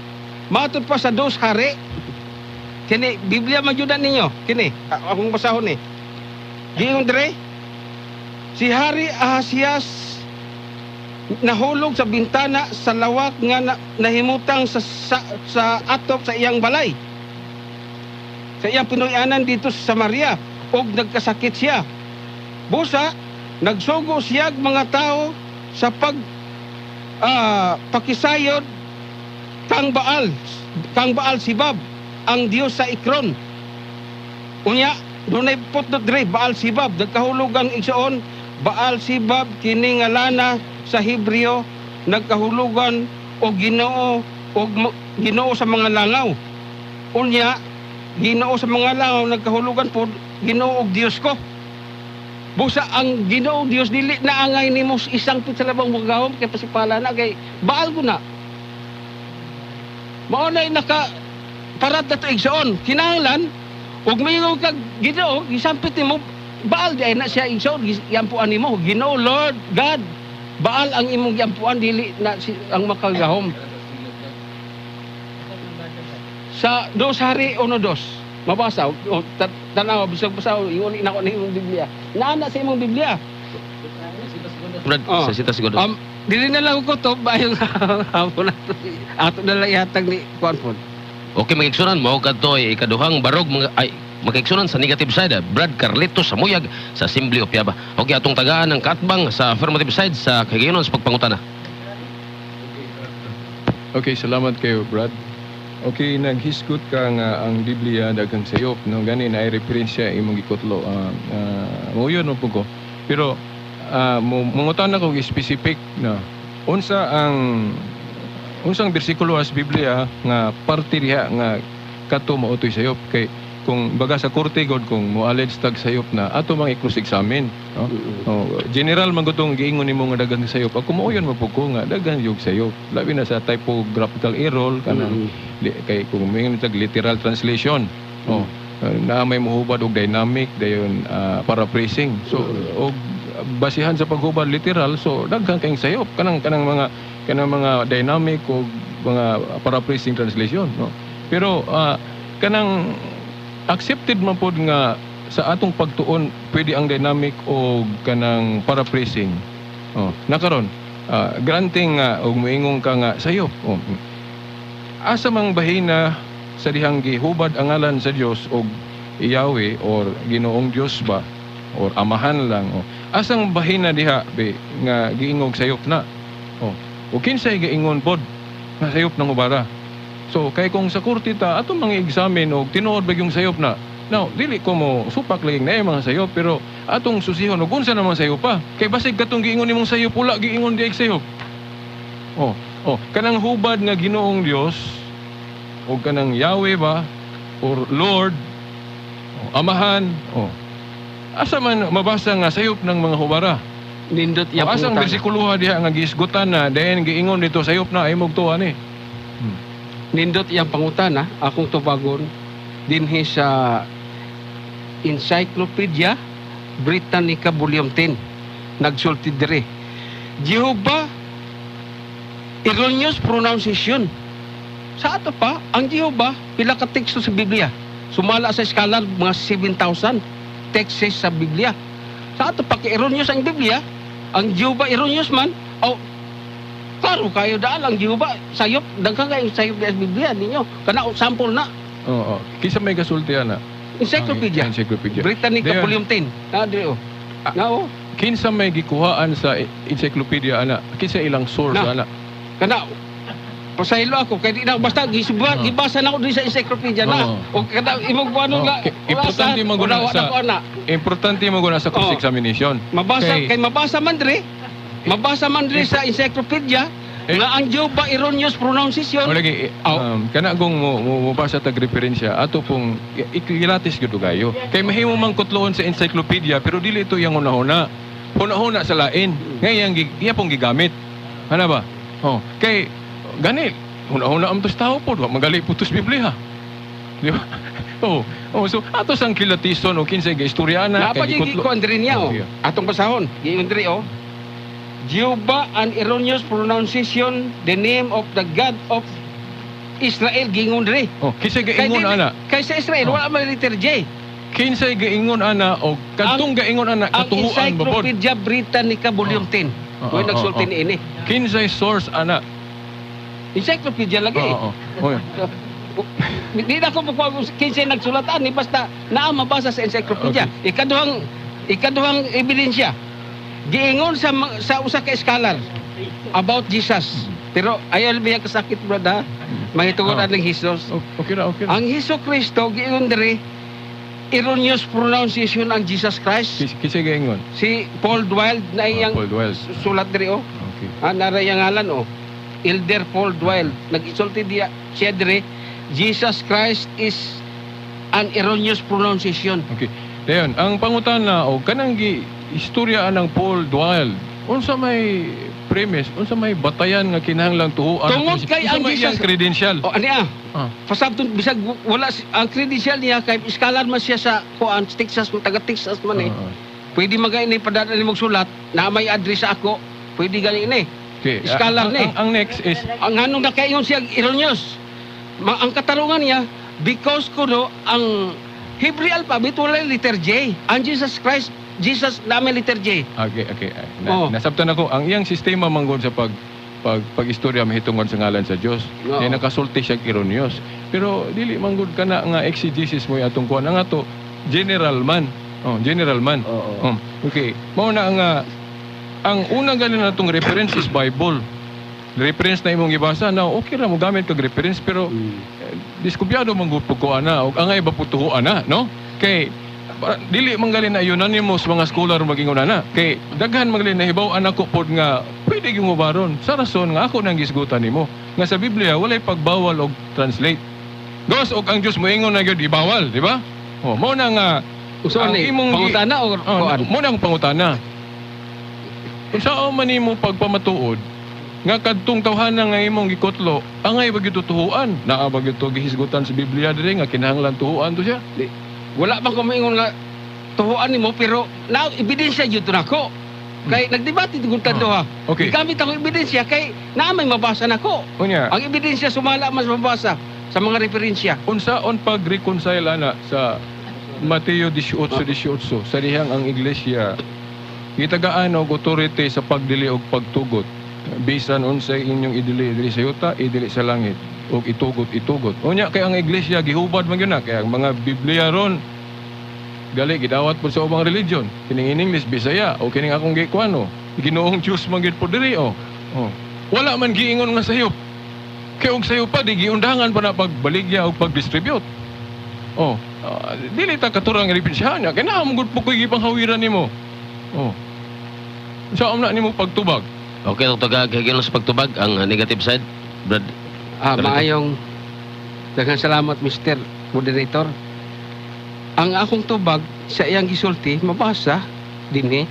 S4: Matod pa sa Dos Hari. Kini Biblia man yun na ninyo. Kini akong basahon ni. Giingon dire si Hari Ahasias nahulog sa bintana sa lawak nga nahimutang sa atop sa iyang balay. Sa iyang pinuyanan dito sa Samaria og nagkasakit siya. Busa nagsugo siya mga tao sa pakisayod kang Baal Sibab, ang Dios sa Ekron. Unya dunay putdot dire Baal Sibab nagkahulugan igsoon Baal Sibab kini nga lana sa Hebreo nagkahulugan o Ginoo sa mga langaw. Unya Ginoo sa mga langaw nagkahulugan po Ginoo og Dios ko. Busa ang Ginoo Dios dili na angay nimo isang pitsalabang magahom kay pasipala na kay Baal ko na. Mao na naka parat na to igsoon kinahanglan ug mayingon kag Ginoo gisampit nimo Baal di ay na siya igsoon yampuan nimo Ginoo Lord God. Baal ang imong yampuan dili na ang makagahom. Sa Dos Hari 1:2 mabasa o tanaw bisag basa iuli na ko ni imong Biblia. Naana sa imong Biblia.
S2: Brad, sa sita siguro.
S4: Dili na lang ko to bayong hapon nato. Ato na lang ihatag ni kuan pod.
S2: Okay, magigsunan mo kadtoy ikaduhang barog magigsunan sa negative side. Brad Carlito sa Muyag sa Assembly of Yaba. Okay, atong tagaan ng katbang sa affirmative side sa kagiyonon sa pagpangutana.
S3: Okay, salamat kayo, Brad. Okay, naghisgot ka nga ang Biblia daghang sayop, no? Gani na referensya imong gikutlo. Mo yun no po ko. Pero mangutan ako specific na unsang bersikulo sa Biblia nga parte diha nga kato mautoy sayop kay kung baga sa korte god kung mo-allege tag sayop na ato mang i-cross-examine, no? General man gutong giingon nimo nga daghang sayop. Ako mauyon mo po ko nga daghang yung sayop. Labi na sa typographical error kanang kay kung may tag literal translation. Na may mohubad og dynamic dayon paraphrasing. So og basihan sa paghubad literal so daghang kayong sayop kanang mga dynamic o mga paraphrasing translation, no? Pero kanang accepted man pod nga sa atong pagtuon pwede ang dynamic o kanang paraphrasing. Nakaron granting nga og moingon ka nga sayop. Asa mang bahina sa dihang gihubad ang ngalan sa Dios og Yahweh or Ginoong Dios ba or amahan lang asang bahina diha be nga giingog sayop na o kinsay giingon pod nga sayop ng ubara. So kay kung sa korte ta ato mga examine og tinuod ba yung sayop na now dili ko mo supak lang na mga sayop pero atong susihon og unsa naman sayop pa kay basig katong giingon nimong sayop pula giingon di sayop. Kanang hubad nga Ginoong Dios o kanang Yahweh ba or Lord amahan asa man mabasa nga sayop ng mga hubara
S4: Nindot ya
S3: asang bersikulo diha nga gisgutan na dayon giingon dito sayop na ay mugtuan ni
S4: Nindot iyang pangutana, akong tubagon, dinhi sa Encyclopedia Britannica Volume 10. Nagsulti dire. Jehovah, erroneous pronunciation. Sa ato pa, ang Jehovah, pila ka teksto sa Biblia. Sumala sa scholar, mga 7,000 texts sa Biblia. Sa ato pa, erroneous ang Biblia. Ang Jehovah, erroneous man. Oh, klaro kayo daan ang Jehovah. Sayop, daghan kayo sayop sa Biblia ninyo. Kana, sample na.
S3: Oo. Kisa may kasultihan na.
S4: Encyclopedia.
S3: Encyclopedia.
S4: Britannica
S3: Dayon.
S4: Volume 10. Nadre, oh. Nao.
S3: Kinsa may gikuhaan sa encyclopedia ana? Kinsa ilang source
S4: Na.
S3: ana?
S4: Kana, pasaylo ako. Kaya di na, basta gibasa na ako din sa encyclopedia na. O kada, imong buwan nga.
S3: Importante maguna sa importante maguna sa cross examination.
S4: Mabasa, kay mabasa man dre. Mabasa man dre sa encyclopedia. Nga ang Jehovah erroneous pronunciation.
S3: O lagi, kana kung mabasa tag referensya, ato pong ikilatis gito kayo. Kay mahimo man kutloon sa encyclopedia, pero dili ito yung una-una. Una-una sa lain. Ngayon, iya pong gigamit. Ano ba? Oh, kay, ganit. Una-una ang tos tao po, magali po tos Biblia. Di ba? So, ato sang kilatison o kinsay ga-istoryana.
S4: Napa yung gikuandri niya, oh.
S3: yeah.
S4: Atong basahon. Gikuandri, oh. Jehovah, an erroneous pronunciation, the name of the God of Israel, gingundri.
S3: Oh, kinsay ga-ingon ana?
S4: Kay sa Israel, wala man letter J.
S3: Kinsay ga-ingon ana o kadtong ga-ingon ana
S4: Ang
S3: katuhuan babod.
S4: Encyclopedia Britannica Volume 10. Kung nagsulti ni ini.
S3: Kinsay source ana?
S4: Encyclopedia lagi.
S3: Oo. Oh,
S4: Di na ko po kinsay nagsulatan ni basta naa mabasa sa encyclopedia. Ikaduhang ebidensya. Giingon sa usa ka scholar about Jesus. Pero ayaw biya kasakit brada. Mahitugon ang Jesus.
S3: Okay na.
S4: Ang Hesus Kristo giingon diri erroneous pronunciation ang Jesus Christ.
S3: Kinsay ga-ingon?
S4: Si Paul Dwell na iyang
S3: Paul Dwell.
S4: sulat diri, oh.
S3: Okay.
S4: Nara iyang ngalan, oh. Elder Paul Dwell. Nag-isulti siya diri, Jesus Christ is an erroneous pronunciation.
S3: Okay. Dayon, ang pangutana o kanang istorya ng Paul Dwell, unsa may premise, unsa may batayan nga kinahanglang tuhuan?
S4: Tungod kay ang
S3: iyang
S4: Jesus
S3: credential.
S4: O aniya, pasabton bisag wala ang credential niya kay scholar man siya sa kuan Texas, taga Texas man eh. Pwede magay ni padala ni magsulat na may address ako. Pwede gani ni.
S3: Okay.
S4: Scholar ni.
S3: Ang next is
S4: Ang anong nakaingon siya erroneous. Ang katarungan niya because kuno ang Hebrew alphabet wala letter J. Ang Jesus Christ, Jesus namin letter J.
S3: okay. Nasabtan ako ang iyang sistema manggod sa pag-istorya mahitungon sa ngalan sa Dios.
S4: Oo.
S3: Nakasulti siya erroneous. Pero dili manggod kana nga exegesis mo atong kuan ang ato general man. General man.
S4: Oo.
S3: Okay. Mao na ang unang ganin natong reference is Bible. Reference na imong gibasa na okay ra mo gamit kag reference pero diskubyado man gud ko ana og angay ba putuho ana, no? Kay dili man gali na unanimous mga scholar magingon ana. Kay daghan magali na hibaw anak ko pod nga pwede gyud mo baron. Sa rason nga ako nang gisgutan nimo nga sa Biblia walay pagbawal og translate. Dos og ang Dios moingon na gyud ibawal, di ba? Mao na nga
S4: Uson ni pangutana o kuan.
S3: Mo nang pangutana. Kung saan man nimo pagpamatuod nga kadtong tawhana nga imong gikutlo, angay ba gyud tuhuan? Naa ba gyud gihisgutan sa Biblia diri nga kinahanglan tuhuan to siya?
S4: Wala bang kumingon nga tuhuan nimo pero na ebidensya jud to nako. Kay nagdebate tungod kadto ha.
S3: Okay.
S4: Gamit ako ebidensya kay naa may mabasa nako.
S3: Unya,
S4: Ang ebidensya sumala mas mabasa sa mga referensya.
S3: unsaon pag-reconcile ana sa Mateo 18:18 sa dihang ang iglesia gitagaan og authority sa pagdili og pagtugot bisan unsay inyong idili sa yuta idili sa langit ug itugot unya kay ang iglesia gihubad man gyud na kay ang mga Biblia ron gali gidawat po sa ubang religion kining in English Bisaya o kining akong gikuano Ginoong Diyos man gyud po diri wala man giingon nga sayop kay og sayop pa di giundangan pa na pagbaligya og pagdistribute dili ta katurang referensyahan niya kay naa mo gud po koy gipanghawiran nimo sa na nimo pagtubag.
S2: Okay, Dr. Gagigil sa pagtubag ang negative side, Brad.
S4: Maayong daghang salamat Mr. Moderator. Ang akong tubag sa iyang gisulti mabasa dinhi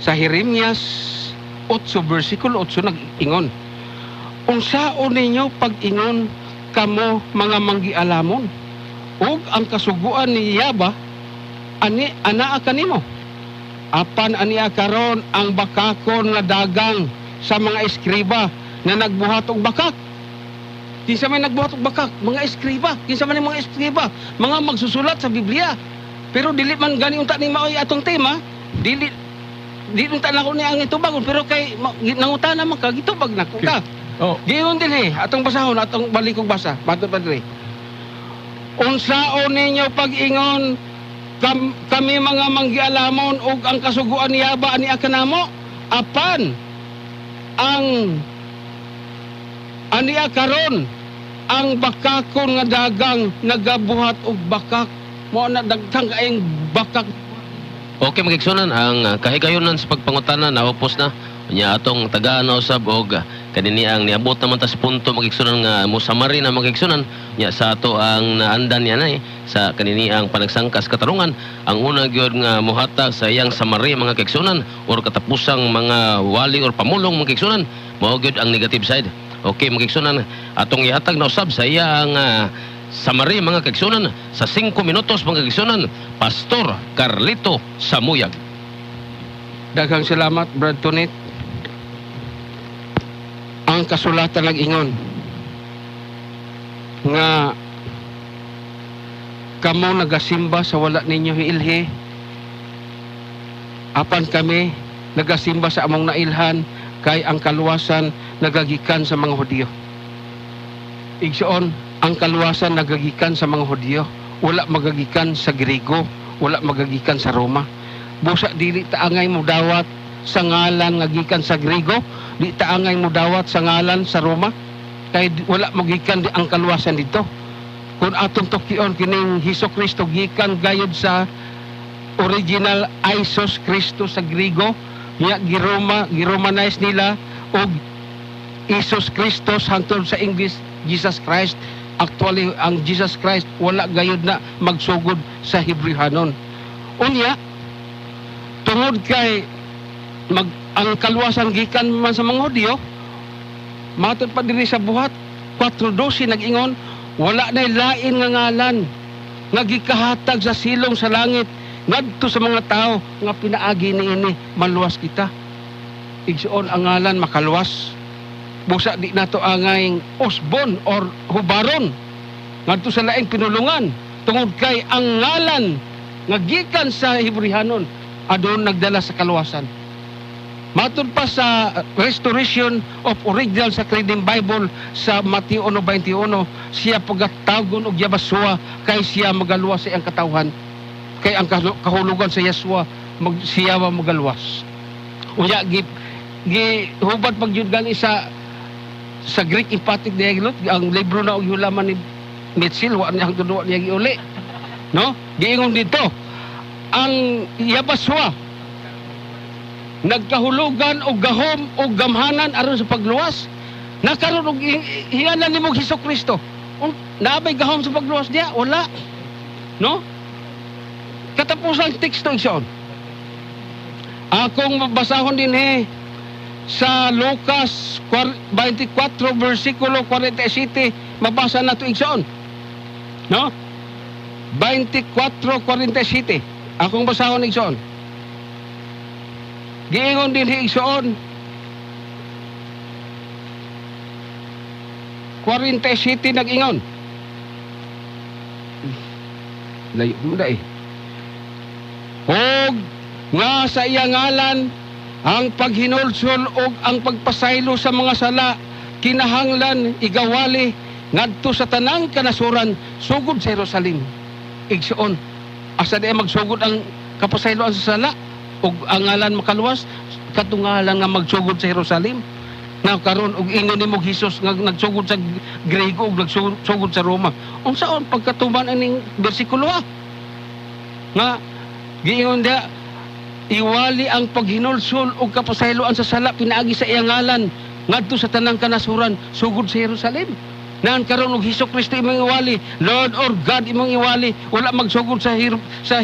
S4: sa Jeremias 8 versikulo 8 nag-ingon. unsaon ninyo pag-ingon kamo mga manggialamon ug ang kasuguan ni Yaba anaa kanimo apan aniya karon ang bakakon nga dagang sa mga eskriba na nagbuhat og bakak. Kinsa may nagbuhat og bakak? Mga eskriba. Kinsa man mga eskriba? Mga magsusulat sa Biblia. Pero dili man gani unta ni maoy atong tema, dili unta nako ni ang itubagon, pero kay nangutana man ka gitubag nako ka.
S3: Oh,
S4: Giyon dili atong basahon, atong balikog basa. Matud padre. Unsaon ninyo pag-ingon kami mga manggialamon ug ang kasuguan ni Yaba ani kanamo apan ang aniya karon ang bakakon nga dagang nagabuhat og bakak mo na dagkang kaayong bakak.
S2: Okay, magigsunan ang kahigayonan sa pagpangutana naupos na nya atong tagaan na usab og kanini ang niabot naman ta sa punto magigsunan nga mosamari na magigsunan nya sa ato ang naandan niya na sa kanini ang panagsangkas katarungan. Ang una gyud nga mohatag sa iyang samari mga kaigsunan or katapusang mga wali or pamulong mga kaigsunan mao gyud ang negative side. Okay, mga kaigsunan, atong ihatag na usab sa iya ang samari mga kaigsunan sa 5 minutos mga kaigsunan, Pastor Carlito Samuyag.
S4: Daghang salamat Brad Tonet. Ang kasulatan nag-ingon nga kamo nagasimba sa wala ninyo hiilhi apan kami nagasimba sa among nailhan kay ang kaluwasan nagagikan sa mga Hudyo. Igsoon, ang kaluwasan nagagikan sa mga Hudyo, wala magagikan sa Griego, wala magagikan sa Roma. Busa dili ta angay mo dawat sa ngalan nga gikan sa Griego, di ta angay mo dawat sa ngalan sa Roma, kay wala magikan di ang kaluwasan dito. Kung atong tukyon kining Hesukristo gikan gayud sa original Isos Kristo sa Griego, niya giromanize nila og Isos Christos hangtod sa English Jesus Christ. Actually ang Jesus Christ wala gayud na magsugod sa Hebrehanon. Unya tungod kay ang kaluwasan gikan man sa mga Hudyo, matod pa diri sa buhat 4:12 nag-ingon wala na lain nga ngalan nga gikahatag sa silong sa langit ngadto sa mga tao nga pinaagi niini maluwas kita. Igsuon ang ngalan makaluwas. Busa di nato angay osbon or hubaron ngadto sa laing pinulungan tungod kay ang ngalan nga gikan sa Hebrehanon adon nagdala sa kaluwasan. Matod pa sa Restoration of Original Sacred Bible sa Mateo 1:21, siya pagatawgon og Yabasua kay siya magaluwas sa iyang katawhan. Kay ang kahulugan sa Yesua siya magaluwas. Unya hubad pagyud gani sa Greek emphatic diaglot ang libro na og hulaman ni Mitchell wa niya ang niya giuli. No? Giingon dito ang Yabasua nagkahulugan og gahom og gamhanan aron sa pagluwas. Nakaroon og hingalan nimo Hesukristo. Naabay gahom sa pagluwas diya? Wala. No? Katapusang teksto igsoon. Akong mabasahon din sa Lucas 24 versikulo 47 mabasa nato igsoon. No? 24:47. Akong basahon igsoon. Giingon din igsoon 47 nag-ingon. Layo mo na og nga sa iya ngalan ang paghinulsol og ang pagpasaylo sa mga sala kinahanglan igawali ngadto sa tanang kanasuran sugod sa Jerusalem. Igsoon asa di magsugod ang kapasayloan sa sala og ang ngalan makaluwas katungalan nga magsugod sa Jerusalem. Na karon og ingon nimo Hesus nga nagsugod sa Griego og nagsugod sa Roma. Unsaon pagkatuman aning bersikulo nga giingon dia iwali ang paghinulsol og kapasayloan sa sala pinaagi sa iyang ngalan ngadto sa tanang kanasuran sugod sa Jerusalem. Naan karon og Hesukristo imong iwali, Lord or God imong iwali, wala magsugod sa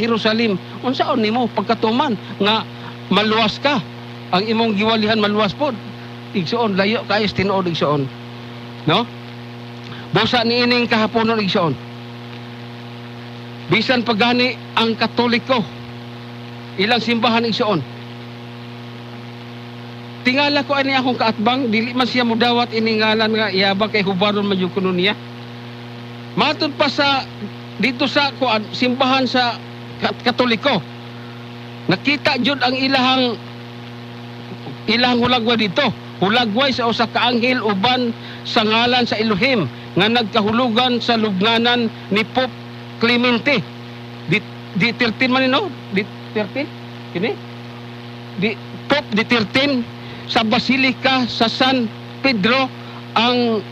S4: Jerusalem. Unsaon nimo pagkatuman nga maluwas ka? Ang imong giwalihan maluwas pod. Igsoon layo kay tinuod igsoon. No? Busa ni ining kahaponon igsoon. Bisan pagani ang Katoliko, ilang simbahan igsoon. Tingala ko ani akong kaatbang, dili man siya mudawat iningalan nga iyaba kay hubaron man yung kuno niya. Matod pa sa dito sa simbahan sa Katoliko, nakita jud ang ilahang hulagway dito. Hulagway sa usa ka anghel uban sa ngalan sa Elohim nga nagkahulugan sa lubnganan ni Pope Clemente. Di 13 man no? Di 13? Kini? Di Pope di 13 sa Basilica sa San Pedro ang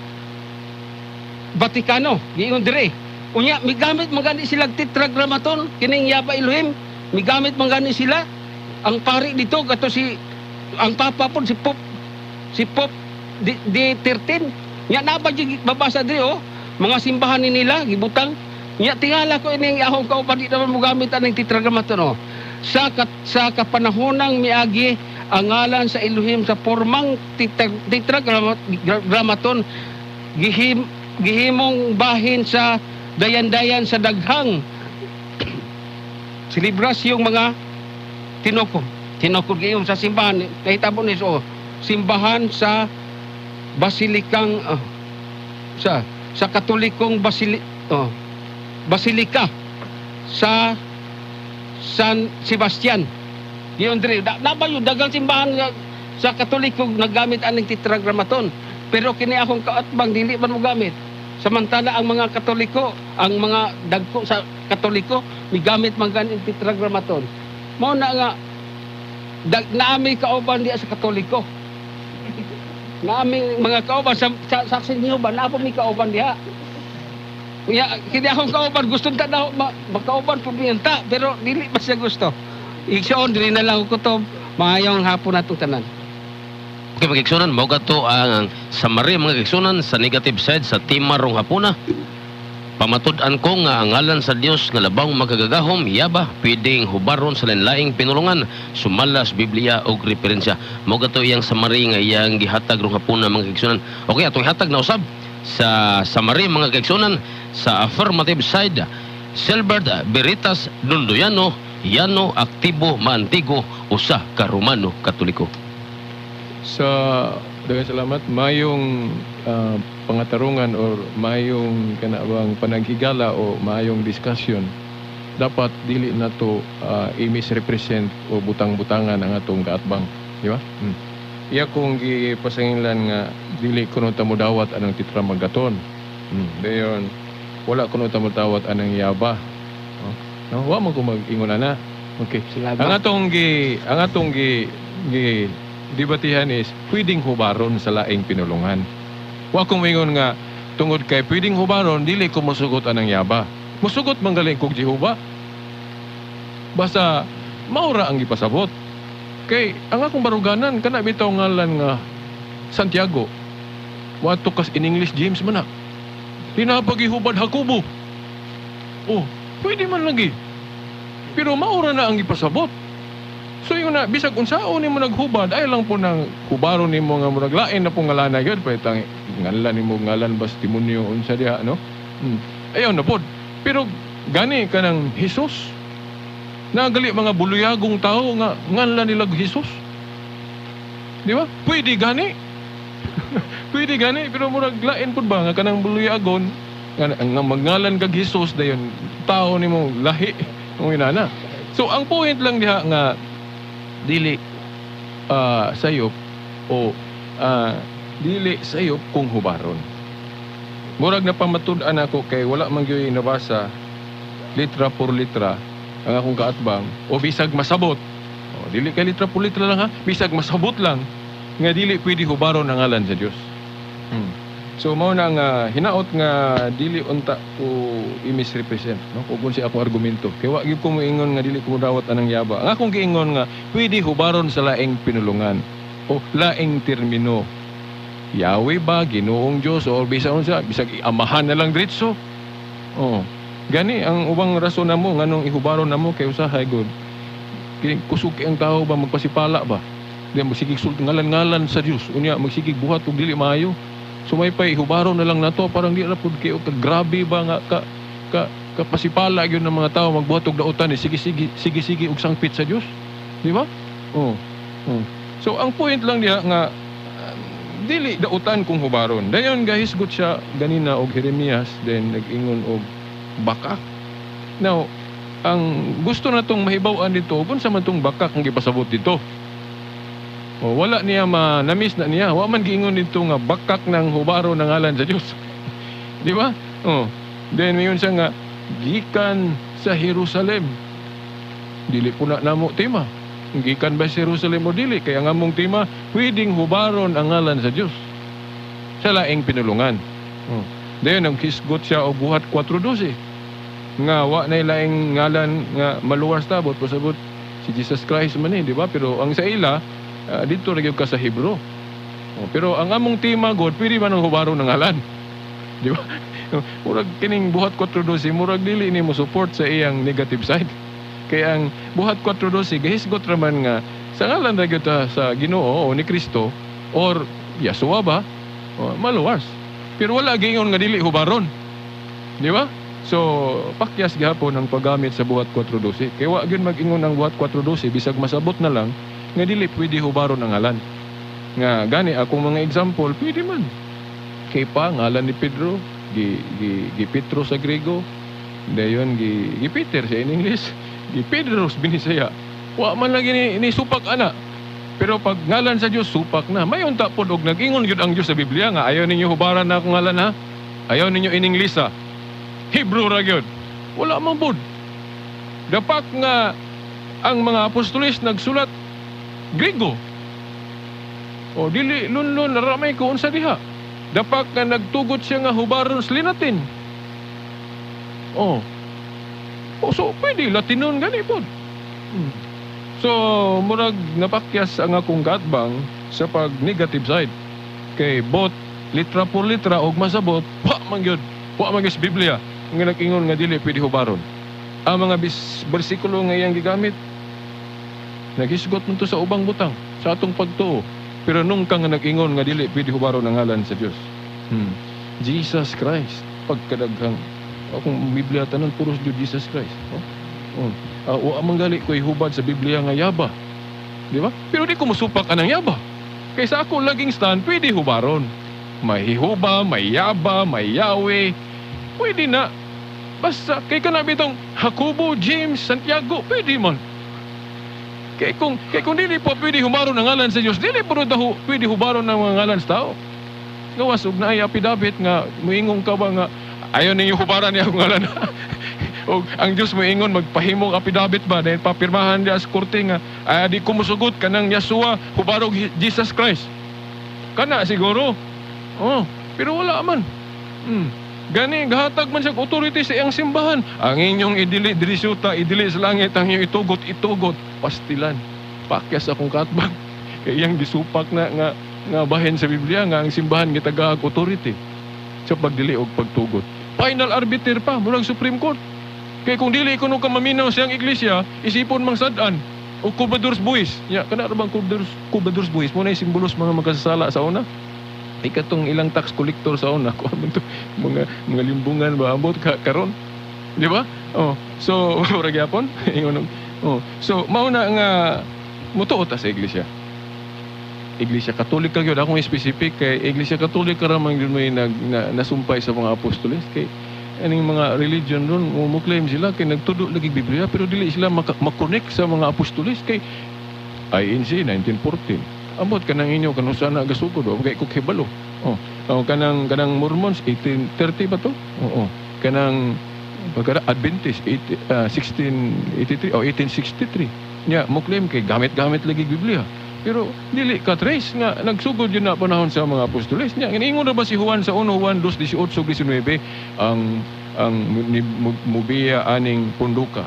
S4: Vaticano. Giingon dire. Unya migamit magani sila tetragrammaton kining Yaba Elohim. Migamit magani sila ang pari dito kato ang papa po si Pope di 13. Nya napa jud babasa dire mga simbahan ni nila gibutang. Nya tingala ko ining ahong kauban di naman mogamit aning tetragrammaton sa kapanahonang miagi ang ngalan sa Elohim sa formang tetragrammaton gihimong bahin sa dayan-dayan sa daghang selebrasyong mga tinokod gayong sa simbahan kahitabo ni simbahan sa basilikang sa Katolikong Basilika sa San Sebastian. Yun dire, na ba yung dagang simbahan sa Katoliko naggamit aning tetragrammaton. Pero kini akong kaatbang dili man mo gamit. Samantala ang mga Katoliko, ang mga dagko sa Katoliko, migamit man ganing tetragrammaton. Mao na nga naami kauban diya sa Katoliko. Naami mga kauban sa Saksi niyo ba na po mi kauban diha. Kaya kini akong kauban gusto ta daw makauban pumienta pero dili pa siya gusto. Igsoon dili na lang ko to maayong hapon natong tanan.
S2: Okay, mga igsunan, mao gato ang summary mga igsunan sa negative side sa timarong hapuna. Pamatud-an ko nga ang ngalan sa Dios nga labang magagagahom, yaba, pwedeng hubaron sa lain-laing pinulungan, sumalas Biblia og referensya. Mao gato iyang summary nga iyang gihatag rong hapuna mga igsunan. Okay, atong hatag na usab sa summary mga igsunan sa affirmative side. Silbert Veritas Nundoyano, Yano Aktibo Maantigo, usa ka Romano Katoliko.
S3: Sa daghang salamat, mayong pangatarungan or mayong kanabang panaghigala o mayong discussion, dapat dili nato i-misrepresent o butang-butangan ang atong kaatbang, di ba? Iya kong gipasangilan nga dili kuno ta modawat anang tetragrammaton. Dayon wala kuno ta modawat anang yaba. No, wa man ko mag-ingon ana. Okay.
S4: Salamat.
S3: Ang atong debatihan is pwedeng hubaron sa laing pinulungan. Wa kong mingon nga tungod kay pwedeng hubaron dili ko mosugot anang yaba. Mosugot man galing kog Jehova. Basta maura ang gipasabot. Kay ang akong baruganan kana bitaw ngalan nga Santiago. Wato kas in English James man na. Pinapagihubad Hakubo. Oh, pwede man lagi. Pero maura na ang ipasabot. So yun na, bisag unsaon nimo naghubad, ay lang po nang hubaron nimo nga murag lain na po ngalan gyud paytang ngalan nimo ngalan bas demonyo unsa diha no. Ayaw na pod. Pero gani kanang Hesus. Nagali mga buluyagong tao nga ngalan nila Hesus. Di ba? Pwede gani. Pwede gani pero murag lain pod ba nga kanang buluyagon nga magngalan kag Hesus dayon tao nimo lahi ng inana. So ang point lang diha nga dili sayop o dili sayop kung hubaron. Murag na pamatud-an ako kay wala man gyud nabasa litra por litra ang akong kaatbang o bisag masabot. O dili kay litra por litra lang ha, bisag masabot lang nga dili pwede hubaron ang ngalan sa Dios. So mao na nga hinaot nga dili unta ko i-misrepresent no ug si akong argumento kay wa gyud ko moingon nga dili ko modawat anang yaba. Ang akong giingon nga pwede hubaron sa laing pinulungan o laing termino. Yahweh ba, Ginoong Dios o bisan unsa bisag amahan na lang diretso. Oh. Gani ang ubang rason namo nganong ihubaron namo kay usahay gud. Kusuki ang tao ba magpasipala ba? Di magsigig ngalan-ngalan sa Dios unya magsigig buhat ug dili maayo. Sumaypay hubaro na lang nato, parang di ra pud kayo grabe ba nga kapasipala gyud ng mga tao magbuhat og dautan sige og sangpit sa Dios. Di ba? Oh. So ang point lang diha nga dili dautan kung hubaron. Dayon gahisgot siya ganina og Jeremias, then nag-ingon og bakak. Now, ang gusto natong mahibaw-an dito, kung sa man tong bakak ang gipasabot dito. O, wala niya na-miss na niya. Wa man giingon dito nga bakak ng hubaro ng ngalan sa Dios. Di ba? Oh. Then mayon siya nga gikan sa Jerusalem. Dili po na namo tema. Gikan ba sa Jerusalem o dili? Kaya nga mong tema, pwedeng hubaron ang ngalan sa Dios. Sa laing pinulungan. Oh. Dayon ang kisgot siya o buhat 4:12. Nga wa na laing ngalan nga maluwas tabot pasabot si Jesus Christ man di ba? Pero ang sa ila dito ra gyud ka sa Hebro. Oh, pero ang among tema God, pwede man ang hubaron ng ngalan. Di ba? Murag kining buhat 4:12, murag dili ni mo support sa iyang negative side. Kaya ang buhat 4:12 gahisgot ra man nga sa ngalan ra gyud sa Ginoo o ni Kristo or Yahshua ba? O, maluwas. Pero wala gingon nga dili hubaron. Di ba? So, pakyas gihapon ang paggamit sa buhat 4:12. Kaya wa gyud mag-ingon ang buhat 4:12 bisag masabot na lang nga dili pwede hubaron ang ngalan. Nga gani akong mga example, pwede man. Kay pa ngalan ni Pedro, gi Petro sa Grego, dayon gi Peter sa English, gi Pedro sa Binisaya. Wa man lagi ni supak ana. Pero pag ngalan sa Dios supak na. Mayon ta pod og nag-ingon gyud ang Dios sa Biblia nga ayaw ninyo hubaran na akong ngalan ha. Ayaw ninyo in English ha. Hebrew ra gyud. Wala man pod. Dapat nga ang mga apostoles nagsulat Grego. O dili lunlon ramay ko unsa diha. Dapat nga nagtugot siya nga hubaron sa Latin. O so pwede Latinon gani pod. So murag napakyas ang akong katbang sa pag negative side. Kay both litra por litra og masabot, wa man gyud sa Biblia nga nag-ingon nga dili pwede hubaron. Ang mga bersikulo nga iyang gigamit nagisgot man to sa ubang butang sa atong pagtuo. Pero nung ka nga nag-ingon nga dili pwede hubaron ang ngalan sa Dios. Jesus Christ pagkadaghang akong Biblia tanan puros jud Jesus Christ. Wa manggali ko ihubad sa Biblia nga yaba. Di ba? Pero di ko musupak anang yaba. Kaysa ako laging stand pwede hubaron. May hihuba, may yaba, may yawe. Pwede na. Basta kay kanabi itong Jacobo, James, Santiago, pwede man. Kaya kung dili po pwede hubaron ang ngalan sa Diyos, dili po daw pwede hubaron ng mga ngalan sa tao. Gawas, ug na ay apidabit nga, muingong ka ba nga, ayaw ninyo hubaran niya akong ngalan. O ang Diyos muingon, magpahimong apidabit ba, dahil papirmahan niya sa korte nga, di kumusugot ka ng Yahshua, hubarog Jesus Christ. Kana siguro. Pero wala man. Gani, gahatag man siya authority sa iyang simbahan. Ang inyong idili, dirisyuta, idili sa langit, ang inyong itugot, pastilan. Pakyas akong katbang. Kaya iyang gisupak na nga bahin sa Biblia, nga ang simbahan gitagaag authority sa pagdili o pagtugot. Final arbiter pa, mulang Supreme Court. Kaya kung dili ko nung kamaminaw siyang iglesia, isipon mang sadaan. O kubadors buwis. Kana bang kubadors buwis? Muna yung simbolos mga magkasasala sa una. Ikatong ilang tax collector sa una ko mga limbungan ba abot karon, di ba? So ora gyapon ingon. So mauna nga mutuo ta sa iglesia Katolika gyud akong specific kay iglesia Katolika ra man gyud may nasumpay sa mga apostoles kay aning mga religion ron mo claim sila kay nagtudo lagi Biblia pero dili sila makonect sa mga apostoles kay INC 1914 amot kanang inyo kanang sana gasugod o kay kukibalo. Kanang Mormons 1830 ba to? Kanang Adventist 1683 o 1863. Mo claim kay gamit lagi Biblia. Pero dili ka trace nga nagsugod yun na panahon sa mga apostoles. Ingon ra ba si Juan sa 1 Juan 2:18-19 ang mubiya aning punduka.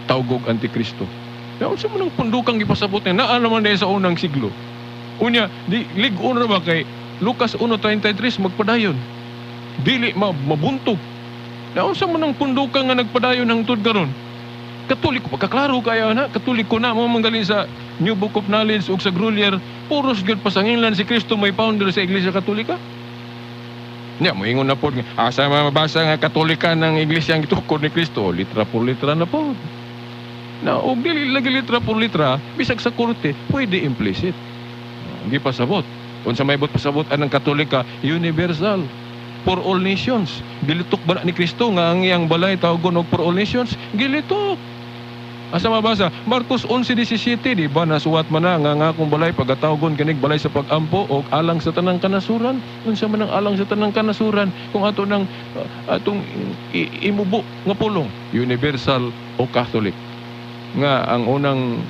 S3: Tawgog Antikristo. Unsa man ang pundukang gipasabot niya naa naman sa unang siglo. Unya lig-on ra ba kay Lucas 1:33 magpadayon. Dili mabuntog. Unsa man ang pundukang nga nagpadayon hangtod karon? Katoliko pagkaklaro kaya na Katoliko na mo manggali sa New Book of Knowledge ug sa Grolier puros gyud pasangilan si Kristo may founder sa Iglesia Katolika. Nya, moingon na po, asa mabasa nga katolika ng iglesia ang gitukod ni Kristo, litra por litra na po. Na, og dili lagi litra por litra, bisag sa korte, pwede implicit. Hindi pasabot. Kung sa may pasabot anang katolika, universal. For all nations. Gilitok ba na ni Kristo nga ang iyang balay tawgon og for all nations? Gilitok. Asa mabasa? Marcos 11:17, di ba nasuwat man na nga akong balay pagatawgon kanig balay sa pagampo o alang sa tanang kanasuran. Unsa man ang alang sa tanang kanasuran kung ato nang atong imubo nga pulong, universal o Catholic. Nga ang unang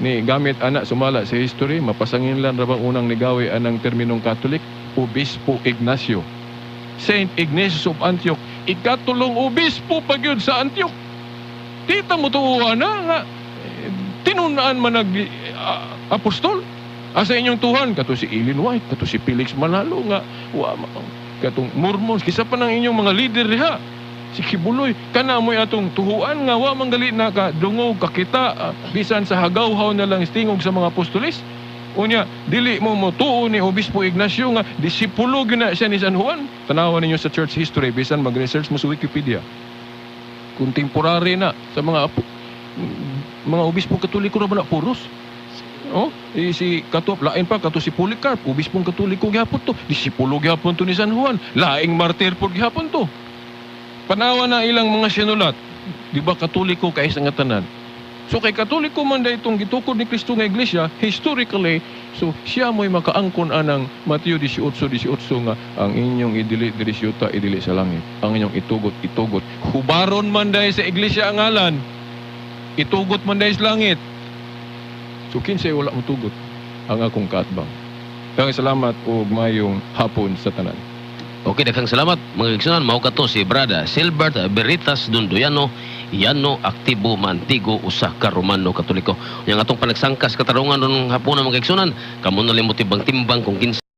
S3: ni gamit ana sumala sa history, mapasanginlan ra bang unang nigawi anang terminong Catholic? Obispo Ignacio. Saint Ignatius of Antioch, ikatulong obispo pa gyud sa Antioch. Tita mo tuwa na nga tinunaan man nag apostol asa inyong tuhan kato si Ellen White, kato si Felix Manalo nga katong Mormons, kisa pa ng inyong mga leader diha si Kibuloy, kana mo'y atong tuhuan nga wa manggali na ka dungog kakita bisan sa hagawhaw na lang stingog sa mga apostolis. Unya, dili mo tuo ni Obispo Ignacio nga disipulo gyud na siya ni San Juan. Tanawan ninyo sa church history bisan mag-research mo sa Wikipedia. Contemporary na sa mga obispo katoliko na ba na puros. Oh, si Katop lain pa kato si Polycarp, obispong katoliko gihapon to. Disipulo gihapon to ni San Juan. Laing martir pod gihapon to. Panawa na ilang mga sinulat. Di ba katoliko kay sa nga tanan? So kay katoliko man da itong gitukod ni Kristo nga iglesia, historically, so siya mo'y makaangkon anang Mateo 18:18 nga ang inyong idili diri siyuta idili sa langit. Ang inyong itugot. Hubaron man dahil sa iglesia ang ngalan, itugot man dahil sa langit. So kinsay wala mo tugot ang akong kaatbang. Daghang salamat ug mayong hapon sa tanan.
S2: Okay, daghang salamat mga igsunan. Mao kato si Brada Silbert Berritas Dundoyano, Yano Aktibo Mantigo, usa ka Romano Katoliko. Yang atong panagsangkas katarungan ng hapon mga igsunan, kamo na limot timbang kung kinsa